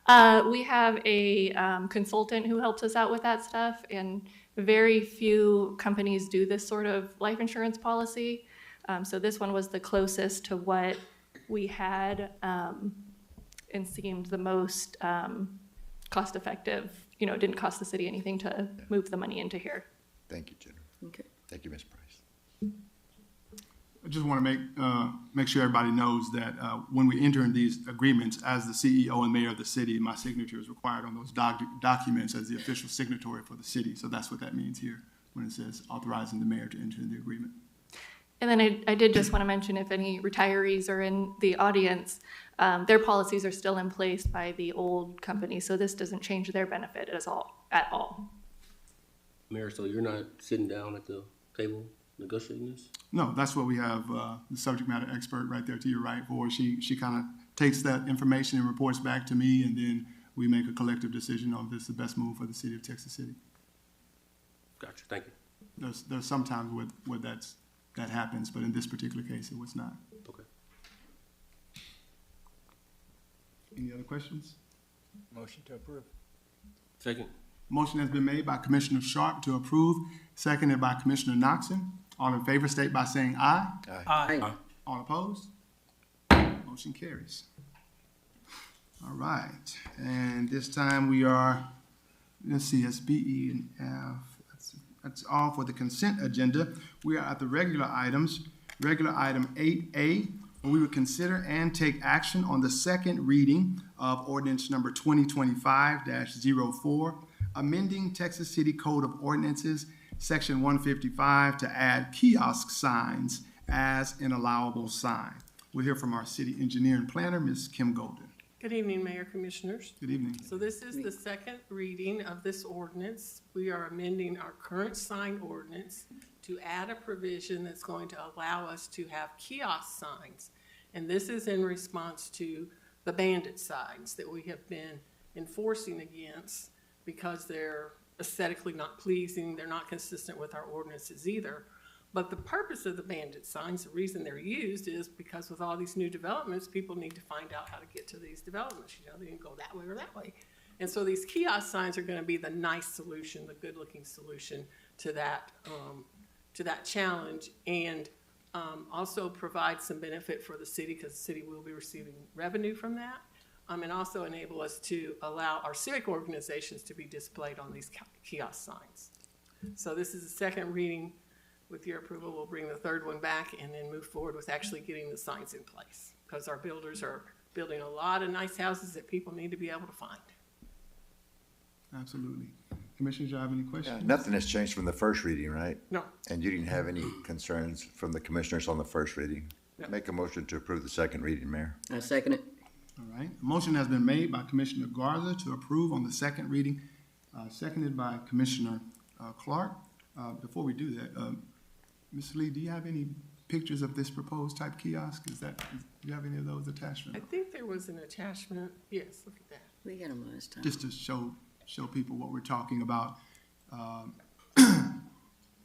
We have a consultant who helps us out with that stuff, and very few companies do this sort of life insurance policy. So this one was the closest to what we had and seemed the most cost effective. It didn't cost the city anything to move the money into here. Thank you, Jennifer. Okay. Thank you, Ms. Price. I just want to make sure everybody knows that when we enter in these agreements, as the CEO and mayor of the city, my signature is required on those documents as the official signatory for the city. So that's what that means here when it says authorizing the mayor to enter into the agreement. And then I did just want to mention, if any retirees are in the audience, their policies are still in place by the old company, so this doesn't change their benefit at all. Mayor, so you're not sitting down at the table negotiating this? No, that's what we have the subject matter expert right there to your right for. She kind of takes that information and reports back to me, and then we make a collective decision on if this is the best move for the city of Texas City. Gotcha, thank you. There's sometimes where that happens, but in this particular case, it was not. Okay. Any other questions? Motion to approve. Second. Motion has been made by Commissioner Sharp to approve, seconded by Commissioner Knoxon. All in favor state by saying aye. Aye. All opposed? Motion carries. All right, and this time we are, let's see, it's B, E, and F. That's all for the consent agenda. We are at the regular items. Regular item 8A, where we would consider and take action on the second reading of ordinance number 2025-04, amending Texas City Code of Ordinances, Section 155, to add kiosk signs as an allowable sign. We'll hear from our city engineer and planner, Ms. Kim Golden. Good evening, Mayor Commissioners. Good evening. So this is the second reading of this ordinance. We are amending our current sign ordinance to add a provision that's going to allow us to have kiosk signs. And this is in response to the bandit signs that we have been enforcing against because they're aesthetically not pleasing, they're not consistent with our ordinances either. But the purpose of the bandit signs, the reason they're used is because with all these new developments, people need to find out how to get to these developments. They can go that way or that way. And so these kiosk signs are going to be the nice solution, the good-looking solution to that challenge, and also provide some benefit for the city because the city will be receiving revenue from that, and also enable us to allow our civic organizations to be displayed on these kiosk signs. So this is the second reading. With your approval, we'll bring the third one back and then move forward with actually getting the signs in place because our builders are building a lot of nice houses that people need to be able to find. Absolutely. Commissioners, do you have any questions? Nothing has changed from the first reading, right? No. And you didn't have any concerns from the commissioners on the first reading? No. Make a motion to approve the second reading, Mayor. I second it. All right. A motion has been made by Commissioner Garza to approve on the second reading, seconded by Commissioner Clark. Before we do that, Ms. Lee, do you have any pictures of this proposed type kiosk? Do you have any of those attachments? I think there was an attachment. Yes, look at that. We got them last time. Just to show people what we're talking about.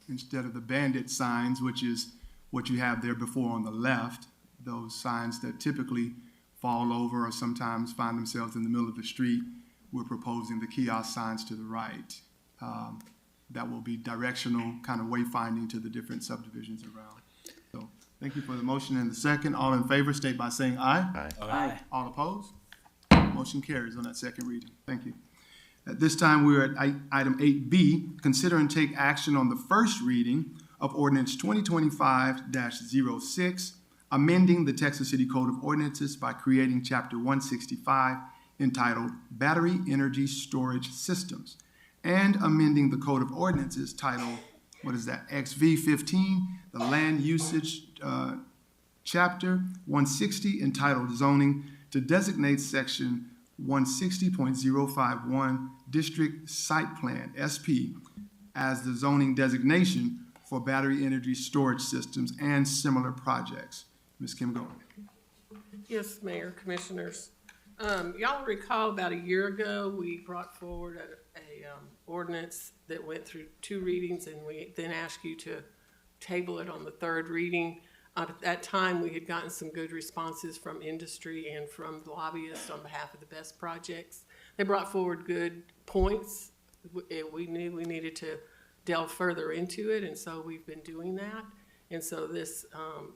Instead of the bandit signs, which is what you have there before on the left, those signs that typically fall over or sometimes find themselves in the middle of the street, we're proposing the kiosk signs to the right. that will be directional, kind of wayfinding to the different subdivisions around. So thank you for the motion and the second. All in favor, state by saying aye. Aye. Aye. All opposed? Motion carries on that second reading. Thank you. At this time, we're at item 8B, consider and take action on the first reading of ordinance 2025-06, amending the Texas City Code of Ordinances by creating Chapter 165 entitled Battery Energy Storage Systems, and amending the Code of Ordinances titled, what is that, XV 15, the Land Usage Chapter 160 entitled Zoning, to designate Section 160.051 District Site Plan, SP, as the zoning designation for battery energy storage systems and similar projects. Ms. Kim Goen. Yes, Mayor, Commissioners. Y'all recall about a year ago, we brought forward a ordinance that went through 2 readings, and we then asked you to table it on the 3rd reading. At that time, we had gotten some good responses from industry and from lobbyists on behalf of the BEST projects. They brought forward good points. We knew we needed to delve further into it, and so we've been doing that. And so this,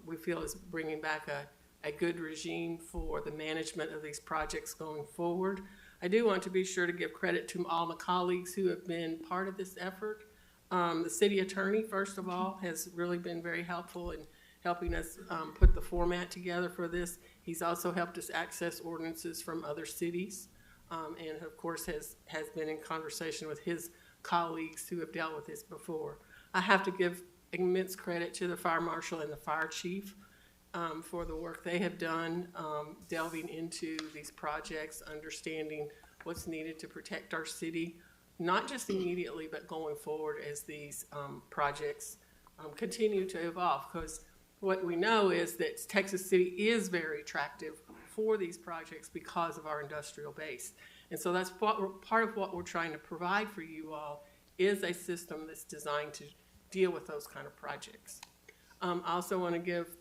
we feel, is bringing back a good regime for the management of these projects going forward. I do want to be sure to give credit to all my colleagues who have been part of this effort. The city attorney, first of all, has really been very helpful in helping us put the format together for this. He's also helped us access ordinances from other cities, and of course has been in conversation with his colleagues who have dealt with this before. I have to give immense credit to the fire marshal and the fire chief for the work they have done, delving into these projects, understanding what's needed to protect our city, not just immediately, but going forward as these projects continue to evolve. Because what we know is that Texas City is very attractive for these projects because of our industrial base. And so that's part of what we're trying to provide for you all is a system that's designed to deal with those kind of projects. I also want to give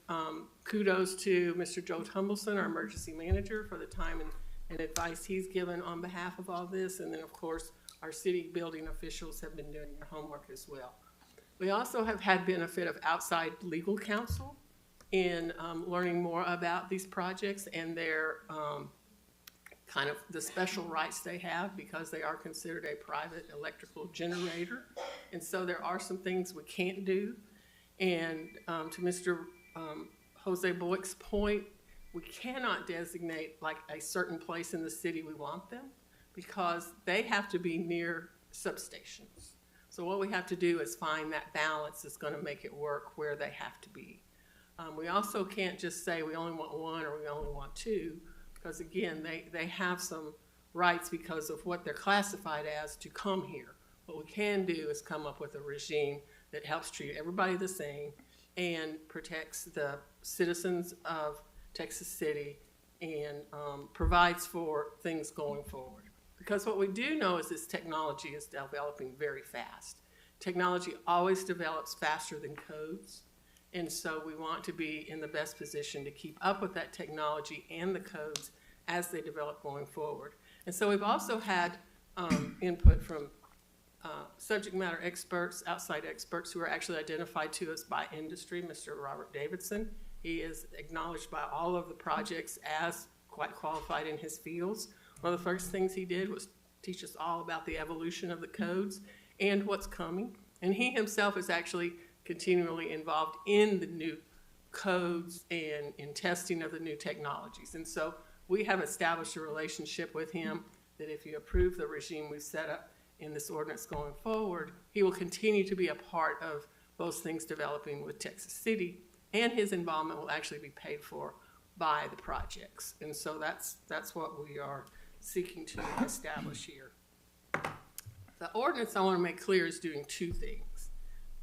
kudos to Mr. Joe Tumbleson, our emergency manager, for the time and advice he's given on behalf of all this. And then, of course, our city building officials have been doing their homework as well. We also have had benefit of outside legal counsel in learning more about these projects and their kind of the special rights they have because they are considered a private electrical generator. And so there are some things we can't do. And to Mr. Jose Boyk's point, we cannot designate like a certain place in the city we want them because they have to be near substations. So what we have to do is find that balance that's going to make it work where they have to be. We also can't just say we only want 1 or we only want 2 because, again, they have some rights because of what they're classified as to come here. What we can do is come up with a regime that helps treat everybody the same and protects the citizens of Texas City and provides for things going forward. Because what we do know is this technology is developing very fast. Technology always develops faster than codes, and so we want to be in the best position to keep up with that technology and the codes as they develop going forward. And so we've also had input from subject matter experts, outside experts who are actually identified to us by industry. Mr. Robert Davidson, he is acknowledged by all of the projects as quite qualified in his fields. One of the first things he did was teach us all about the evolution of the codes and what's coming. And he himself is actually continually involved in the new codes and in testing of the new technologies. And so we have established a relationship with him that if you approve the regime we've set up in this ordinance going forward, he will continue to be a part of those things developing with Texas City, and his involvement will actually be paid for by the projects. And so that's what we are seeking to establish here. The ordinance, I want to make clear, is doing 2 things.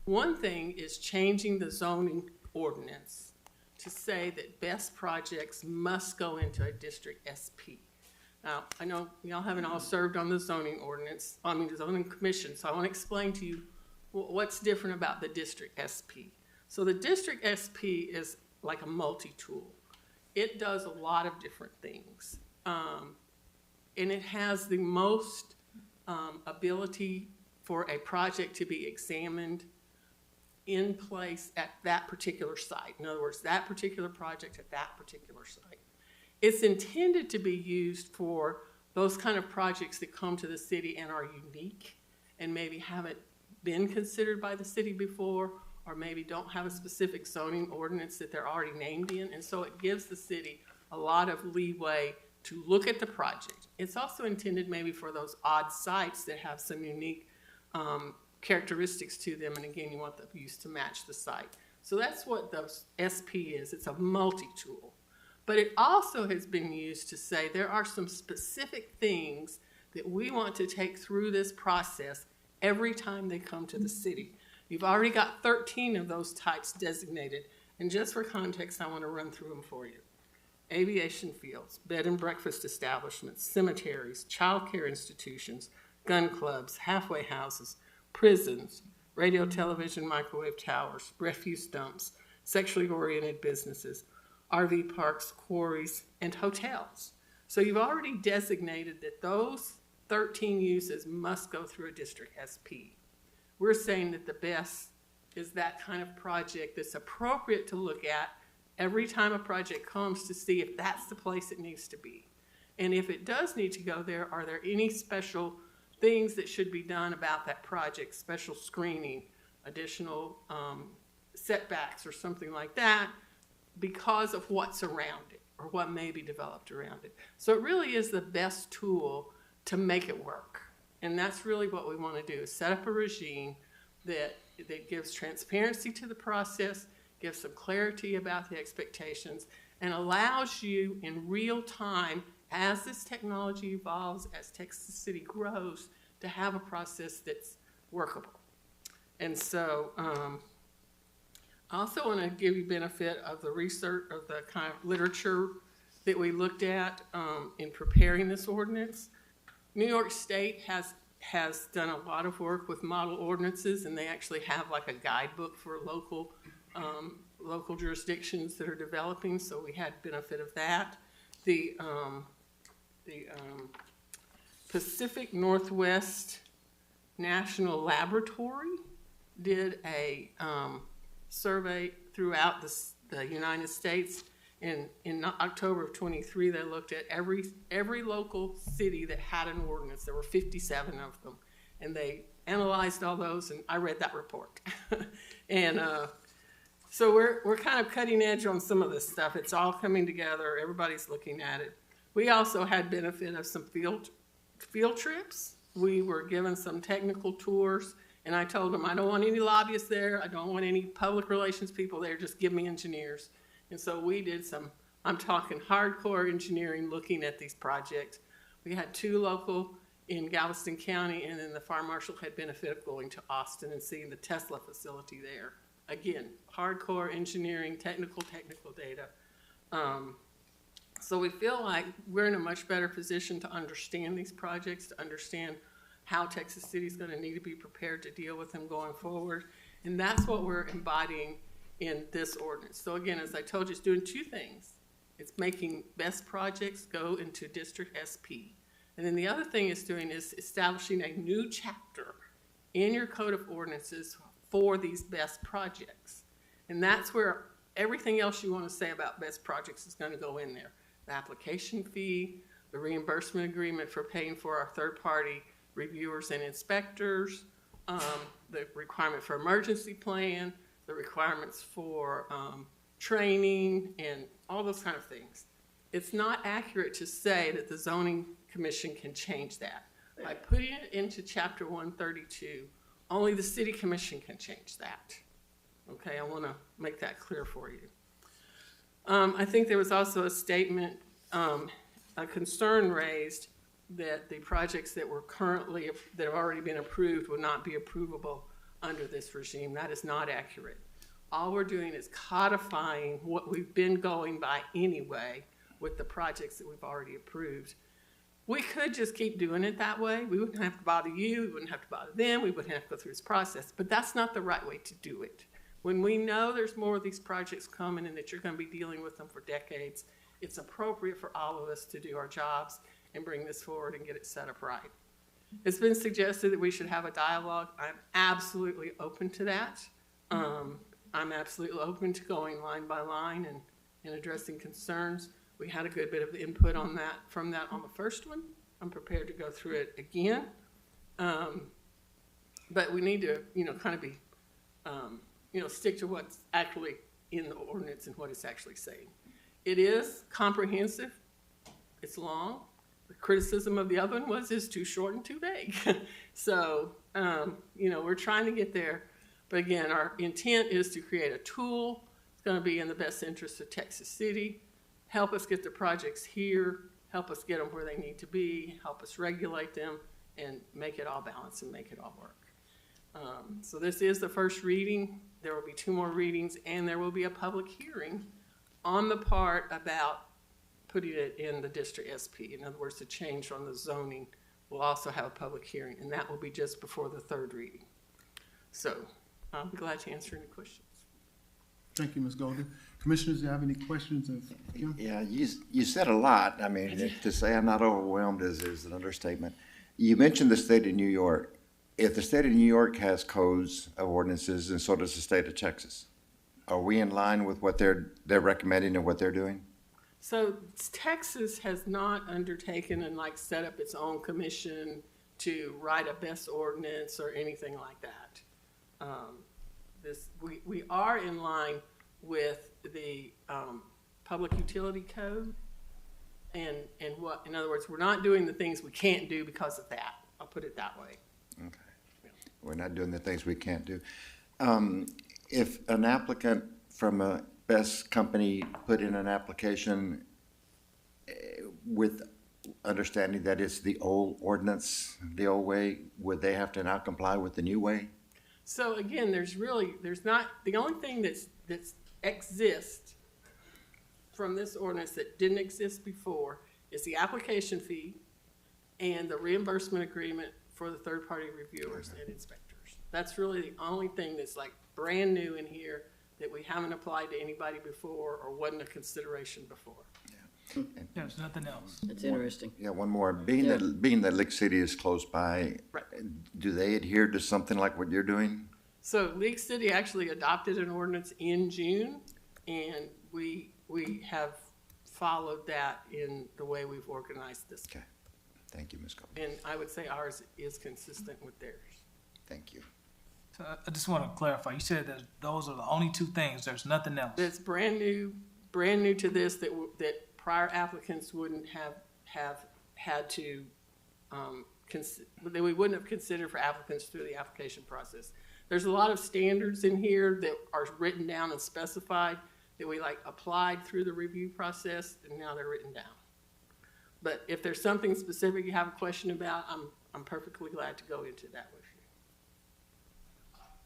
One thing is changing the zoning ordinance to say that BEST projects must go into a district SP. Now, I know y'all haven't all served on the zoning ordinance, the zoning commission, so I want to explain to you what's different about the district SP. So the district SP is like a multi-tool. It does a lot of different things. And it has the most ability for a project to be examined in place at that particular site. In other words, that particular project at that particular site. It's intended to be used for those kind of projects that come to the city and are unique and maybe haven't been considered by the city before, or maybe don't have a specific zoning ordinance that they're already named in. And so it gives the city a lot of leeway to look at the project. It's also intended maybe for those odd sites that have some unique characteristics to them, and again, you want the use to match the site. So that's what the SP is. It's a multi-tool. But it also has been used to say there are some specific things that we want to take through this process every time they come to the city. You've already got 13 of those types designated, and just for context, I want to run through them for you. Aviation fields, bed and breakfast establishments, cemeteries, child care institutions, gun clubs, halfway houses, prisons, radio, television, microwave towers, refuse dumps, sexually oriented businesses, RV parks, quarries, and hotels. So you've already designated that those 13 uses must go through a district SP. We're saying that the best is that kind of project that's appropriate to look at every time a project comes to see if that's the place it needs to be. And if it does need to go there, are there any special things that should be done about that project, special screening, additional setbacks or something like that because of what's around it or what may be developed around it. So it really is the best tool to make it work. And that's really what we want to do, is set up a regime that gives transparency to the process, gives some clarity about the expectations, and allows you in real time, as this technology evolves, as Texas City grows, to have a process that's workable. And so I also want to give you benefit of the research, of the kind of literature that we looked at in preparing this ordinance. New York State has done a lot of work with model ordinances, and they actually have like a guidebook for local jurisdictions that are developing, so we had benefit of that. The Pacific Northwest National Laboratory did a survey throughout the United States. In October of 23, they looked at every local city that had an ordinance. There were 57 of them, and they analyzed all those, and I read that report. And so we're kind of cutting edge on some of this stuff. It's all coming together. Everybody's looking at it. We also had benefit of some field trips. We were given some technical tours, and I told them I don't want any lobbyists there. I don't want any public relations people there. Just give me engineers. And so we did some, I'm talking hardcore engineering, looking at these projects. We had 2 local in Galveston County, and then the fire marshal had benefit of going to Austin and seeing the Tesla facility there. Again, hardcore engineering, technical data. So we feel like we're in a much better position to understand these projects, to understand how Texas City is going to need to be prepared to deal with them going forward. And that's what we're embodying in this ordinance. So again, as I told you, it's doing 2 things. It's making best projects go into District SP. And then the other thing it's doing is establishing a new chapter in your code of ordinances for these best projects. And that's where everything else you want to say about best projects is going to go in there. The application fee, the reimbursement agreement for paying for our third-party reviewers and inspectors, the requirement for emergency plan, the requirements for training, and all those kind of things. It's not accurate to say that the zoning commission can change that. By putting it into Chapter 132, only the city commission can change that. Okay, I want to make that clear for you. I think there was also a statement, a concern raised that the projects that have already been approved would not be approvable under this regime. That is not accurate. All we're doing is codifying what we've been going by anyway with the projects that we've already approved. We could just keep doing it that way. We wouldn't have to bother you, we wouldn't have to bother them, we wouldn't have to go through this process, but that's not the right way to do it. When we know there's more of these projects coming and that you're going to be dealing with them for decades, it's appropriate for all of us to do our jobs and bring this forward and get it set up right. It's been suggested that we should have a dialogue. I'm absolutely open to that. I'm absolutely open to going line by line and addressing concerns. We had a good bit of input on that from that on the first one. I'm prepared to go through it again. But we need to, kind of be, stick to what's actually in the ordinance and what it's actually saying. It is comprehensive. It's long. The criticism of the other one was it's too short and too vague. So, we're trying to get there. But again, our intent is to create a tool. It's going to be in the best interest of Texas City, help us get the projects here, help us get them where they need to be, help us regulate them, and make it all balance and make it all work. So this is the first reading. There will be 2 more readings, and there will be a public hearing on the part about putting it in the district SP. In other words, the change on the zoning will also have a public hearing, and that will be just before the 3rd reading. So I'm glad to answer any questions. Thank you, Ms. Golden. Commissioners, do you have any questions of Kim? Yeah, you said a lot. I mean, to say I'm not overwhelmed is an understatement. You mentioned the state of New York. If the state of New York has codes of ordinances, and so does the state of Texas, are we in line with what they're recommending and what they're doing? So Texas has not undertaken and set up its own commission to write a best ordinance or anything like that. We are in line with the public utility code, and what, in other words, we're not doing the things we can't do because of that. I'll put it that way. Okay. We're not doing the things we can't do. If an applicant from a best company put in an application with understanding that it's the old ordinance, the old way, would they have to now comply with the new way? So again, there's not, the only thing that's exists from this ordinance that didn't exist before is the application fee and the reimbursement agreement for the third-party reviewers and inspectors. That's really the only thing that's brand new in here that we haven't applied to anybody before or wasn't a consideration before. There's nothing else. That's interesting. Yeah, one more. Being that League City is close by, do they adhere to something like what you're doing? So League City actually adopted an ordinance in June, and we have followed that in the way we've organized this. Okay. Thank you, Ms. Cole. And I would say ours is consistent with theirs. Thank you. So I just want to clarify. You said that those are the only 2 things. There's nothing else. That's brand new to this that prior applicants wouldn't have had to, that we wouldn't have considered for applicants through the application process. There's a lot of standards in here that are written down and specified that we applied through the review process, and now they're written down. But if there's something specific you have a question about, I'm perfectly glad to go into that with you.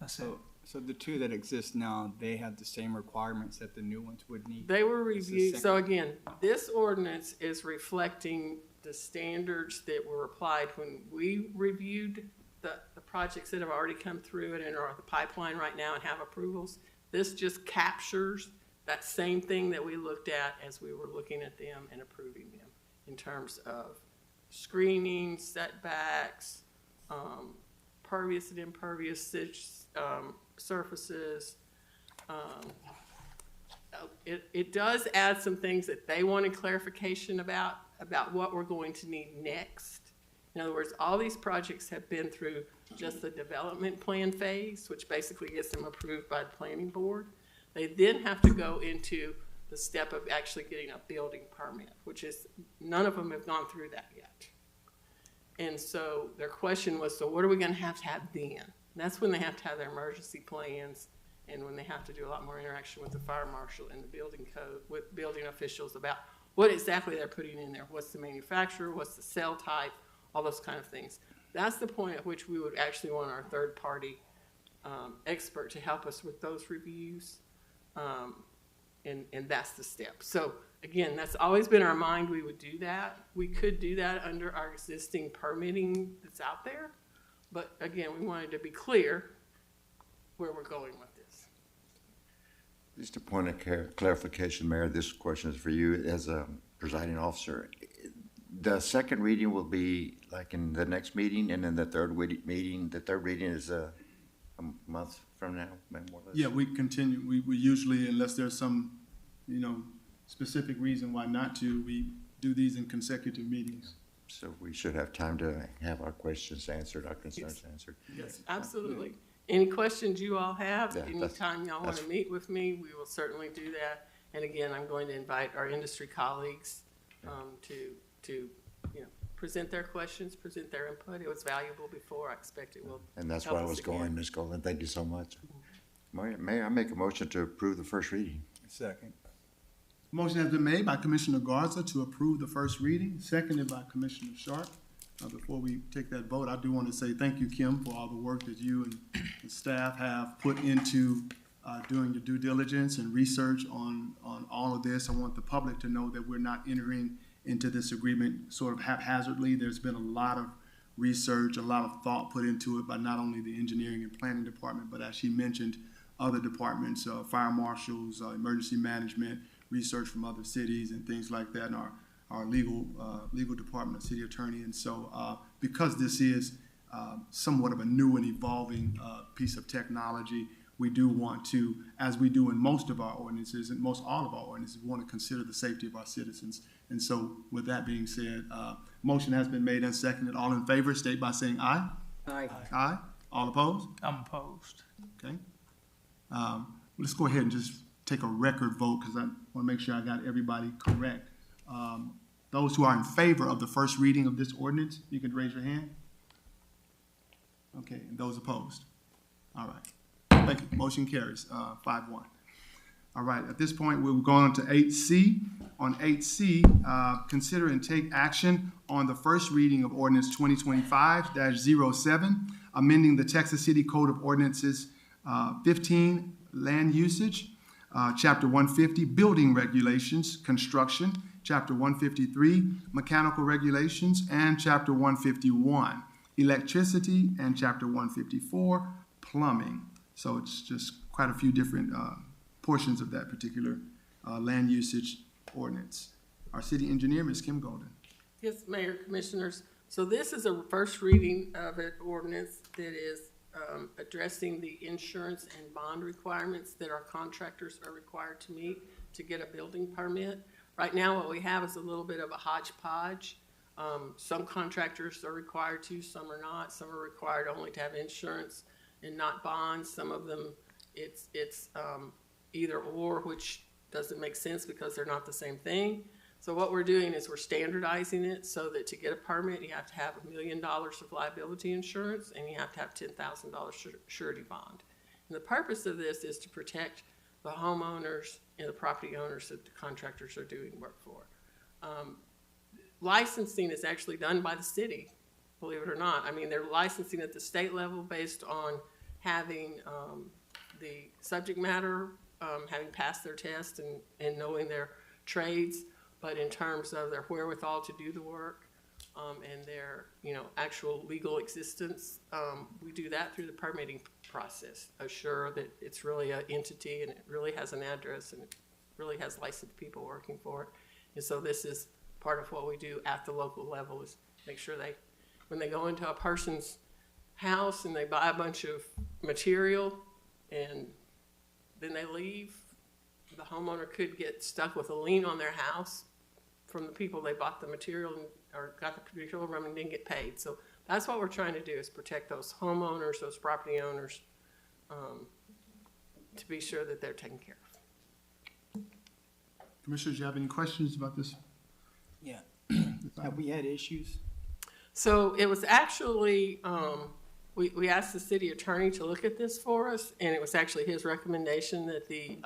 That's it. So the 2 that exist now, they have the same requirements that the new ones would need? They were reviewed. So again, this ordinance is reflecting the standards that were applied when we reviewed the projects that have already come through it and are on the pipeline right now and have approvals. This just captures that same thing that we looked at as we were looking at them and approving them in terms of screening, setbacks, pervious and impervious surfaces. It does add some things that they wanted clarification about what we're going to need next. In other words, all these projects have been through just the development plan phase, which basically gets them approved by the planning board. They then have to go into the step of actually getting a building permit, which is, none of them have gone through that yet. And so their question was, so what are we going to have then? And that's when they have to have their emergency plans and when they have to do a lot more interaction with the fire marshal and the building code, with building officials about what exactly they're putting in there. What's the manufacturer? What's the cell type? All those kind of things. That's the point at which we would actually want our third-party expert to help us with those reviews. And that's the step. So again, that's always been our mind. We would do that. We could do that under our existing permitting that's out there. But again, we wanted to be clear where we're going with this. Just a point of clarification, Mayor, this question is for you as a presiding officer. The second reading will be like in the next meeting, and then the third reading is a month from now, more or less? Yeah, we continue, we usually, unless there's some, specific reason why not to, we do these in consecutive meetings. So we should have time to have our questions answered, our concerns answered. Yes, absolutely. Any questions you all have, Yeah, anytime y'all want to meet with me, we will certainly do that. And again, I'm going to invite our industry colleagues to present their questions, present their input. It was valuable before. I expect it will. And that's help where I us was again. going, Ms. Golden. Thank you so much. May I make a motion to approve the first reading? Second. Motion has been made by Commissioner Garza to approve the first reading, seconded by Commissioner Sharp. Before we take that vote, I do want to say thank you, Kim, for all the work that you and the staff have put into doing the due diligence and research on all of this. I want the public to know that we're not entering into this agreement sort of haphazardly. There's been a lot of research, a lot of thought put into it by not only the engineering and planning department, but as she mentioned, other departments, fire marshals, emergency management, research from other cities and things like that, and our legal department, city attorney. And so because this is somewhat of a new and evolving piece of technology, we do want to, as we do in most of our ordinances, and most all of our ordinances, we want to consider the safety of our citizens. And so with that being said, motion has been made and seconded. All in favor, state by saying aye. Aye. Aye. All opposed? I'm opposed. Okay. Let's go ahead and just take a record vote because I want to make sure I got everybody correct. Those who are in favor of the first reading of this ordinance, you can raise your hand. Okay, and those opposed? All right. Thank you. Motion carries 5-1. All right, at this point, we're going on to 8C. On 8C, consider and take action on the first reading of ordinance 2025-07, amending the Texas City Code of Ordinances 15, land usage, Chapter 150, building regulations, construction, Chapter 153, mechanical regulations, and Chapter 151, electricity, and Chapter 154, plumbing. So it's just quite a few different portions of that particular land usage ordinance. Our city engineer, Ms. Kim Golden. Yes, Mayor, Commissioners. So this is a first reading of an ordinance that is addressing the insurance and bond requirements that our contractors are required to meet to get a building permit. Right now, what we have is a little bit of a hodgepodge. Some contractors are required to, some are not. Some are required only to have insurance and not bonds. Some of them, it's either or, which doesn't make sense because they're not the same thing. So what we're doing is we're standardizing it so that to get a permit, you have to have $1 million of liability insurance and you have to have $10,000 surety bond. And the purpose of this is to protect the homeowners and the property owners that the contractors are doing work for. Licensing is actually done by the city, believe it or not. I mean, they're licensing at the state level based on having the subject matter, having passed their test and knowing their trades. But in terms of their wherewithal to do the work and their, actual legal existence, we do that through the permitting process. Assure that it's really an entity and it really has an address and it really has licensed people working for it. And so this is part of what we do at the local level is make sure when they go into a person's house and they buy a bunch of material and then they leave, the homeowner could get stuck with a lien on their house from the people they bought the material or got the material from and didn't get paid. So that's what we're trying to do is protect those homeowners, those property owners, to be sure that they're taken care of. Commissioners, you have any questions about this? Yeah. Have we had issues? So it was actually, we asked the city attorney to look at this for us, and it was actually his recommendation that the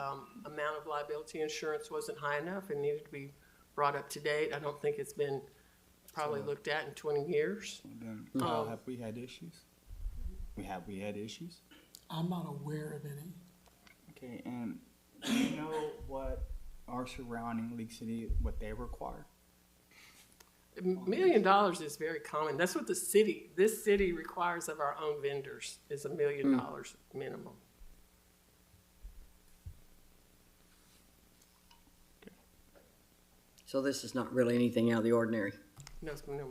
amount of liability insurance wasn't high enough and needed to be brought up to date. I don't think it's been probably looked at in 20 years. Then, have we had issues? Have we had issues? I'm not aware of any. Okay, and do you know what our surrounding League City, what they require? $1 million is very common. That's what this city requires of our own vendors is $1 million minimum. So this is not really anything out of the ordinary. No, ma'am.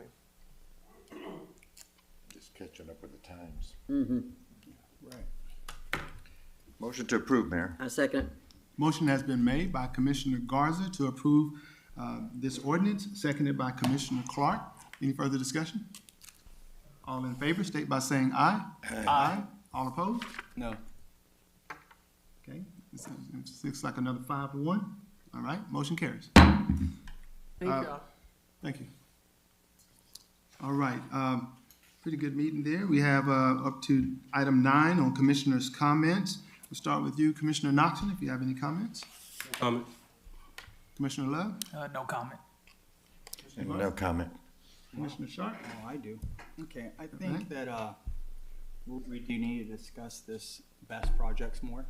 Just catching up with the times. Mm-hmm. Right. Motion to approve, Mayor. I second. Motion has been made by Commissioner Garza to approve this ordinance, seconded by Commissioner Clark. Any further discussion? All in favor, state by saying aye. Aye. All opposed? No. Okay, this looks like another 5-1. All right, motion carries. Thank y'all. Thank you. All right, pretty good meeting there. We have up to item 9 on commissioners' comments. We'll start with you, Commissioner Knoxon, if you have any comments. Comment. Commissioner Love? No comment. And no comment. Commissioner Sharp? Oh, I do. Okay, I think that we do need to discuss this best projects more.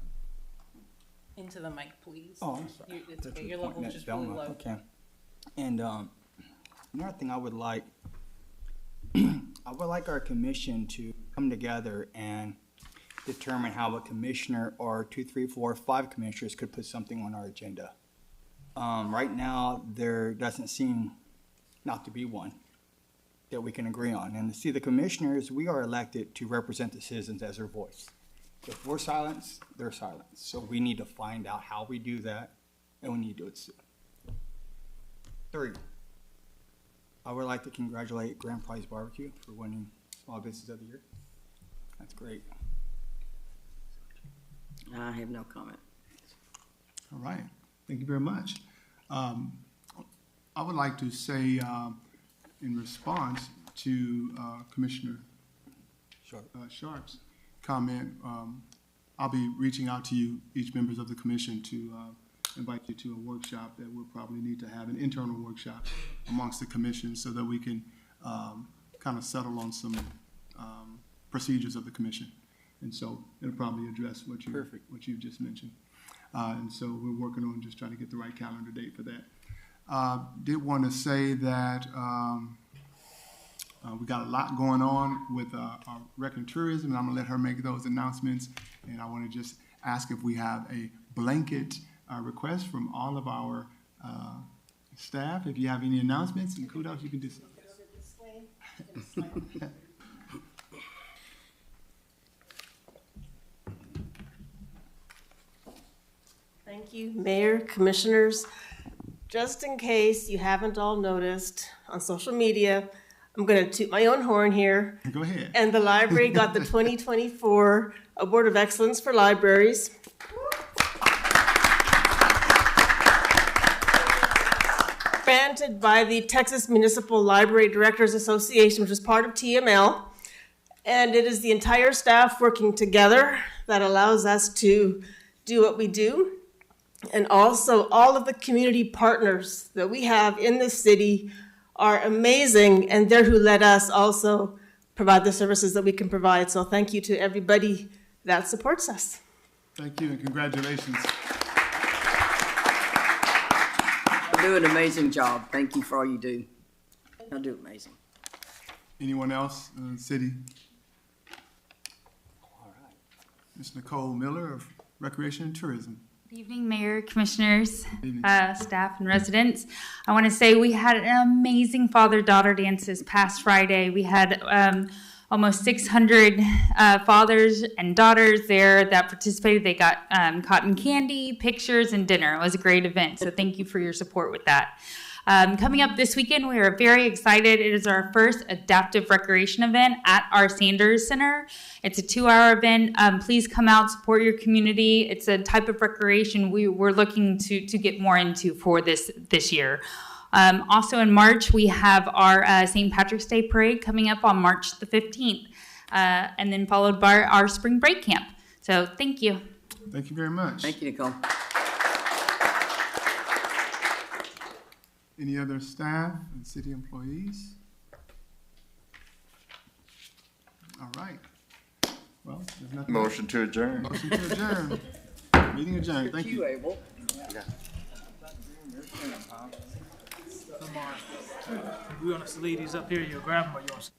Into the mic, please. Oh, I'm sorry. It's okay. Just Your level pointing is at just really Velma. low. Okay. And another thing I would like, our commission to come together and determine how a commissioner or 2, 3, 4, 5 commissioners could put something on our agenda. Right now, there doesn't seem not to be one that we can agree on. And to see the commissioners, we are elected to represent the citizens as their voice. If we're silenced, they're silenced. So we need to find out how we do that, and we need to do it soon. 3, I would like to congratulate Grand Prize Barbecue for winning Small Business of the Year. That's great. I have no comment. All right, thank you very much. I would like to say, in response to Commissioner Sharp's comment, I'll be reaching out to you, each members of the commission, to invite you to a workshop that we'll probably need to have, an internal workshop amongst the commission, so that we can kind of settle on some procedures of the commission. And so it'll probably address what you just mentioned. And so we're working on just trying to get the right calendar date for that. Did want to say that we got a lot going on with our rec and tourism, and I'm gonna let her make those announcements. And I want to just ask if we have a blanket request from all of our staff. If you have any announcements and kudos, you can do so. Thank you, Mayor, Commissioners. Just in case you haven't all noticed on social media, I'm going to toot my own horn here. Go ahead. And the library got the 2024 Award of Excellence for Libraries. Granted by the Texas Municipal Library Directors Association, which is part of TML. And it is the entire staff working together that allows us to do what we do. And also all of the community partners that we have in this city are amazing, and they're who let us also provide the services that we can provide. So thank you to everybody that supports us. Thank you and congratulations. You do an amazing job. Thank you for all you do. Y'all do amazing. Anyone else in the city? All right. Ms. Nicole Miller of Recreation and Tourism. Good evening, Mayor, Commissioners, staff, and residents. I want to say we had an amazing father-daughter dance this past Friday. We had almost 600 fathers and daughters there that participated. They got cotton candy, pictures, and dinner. It was a great event, so thank you for your support with that. Coming up this weekend, we are very excited. It is our first adaptive recreation event at our Sanders Center. It's a 2-hour event. Please come out, support your community. It's a type of recreation we're looking to get more into for this year. Also in March, we have our St. Patrick's Day Parade coming up on March the 15th, and then followed by our spring break camp. So thank you. Thank you very much. Thank you, Nicole. Any other staff and city employees? All right. Well, there's nothing. Motion to adjourn. Motion to adjourn. Meeting adjourned. Thank you. Abel. We're gonna leave these up here. You'll grab them or you want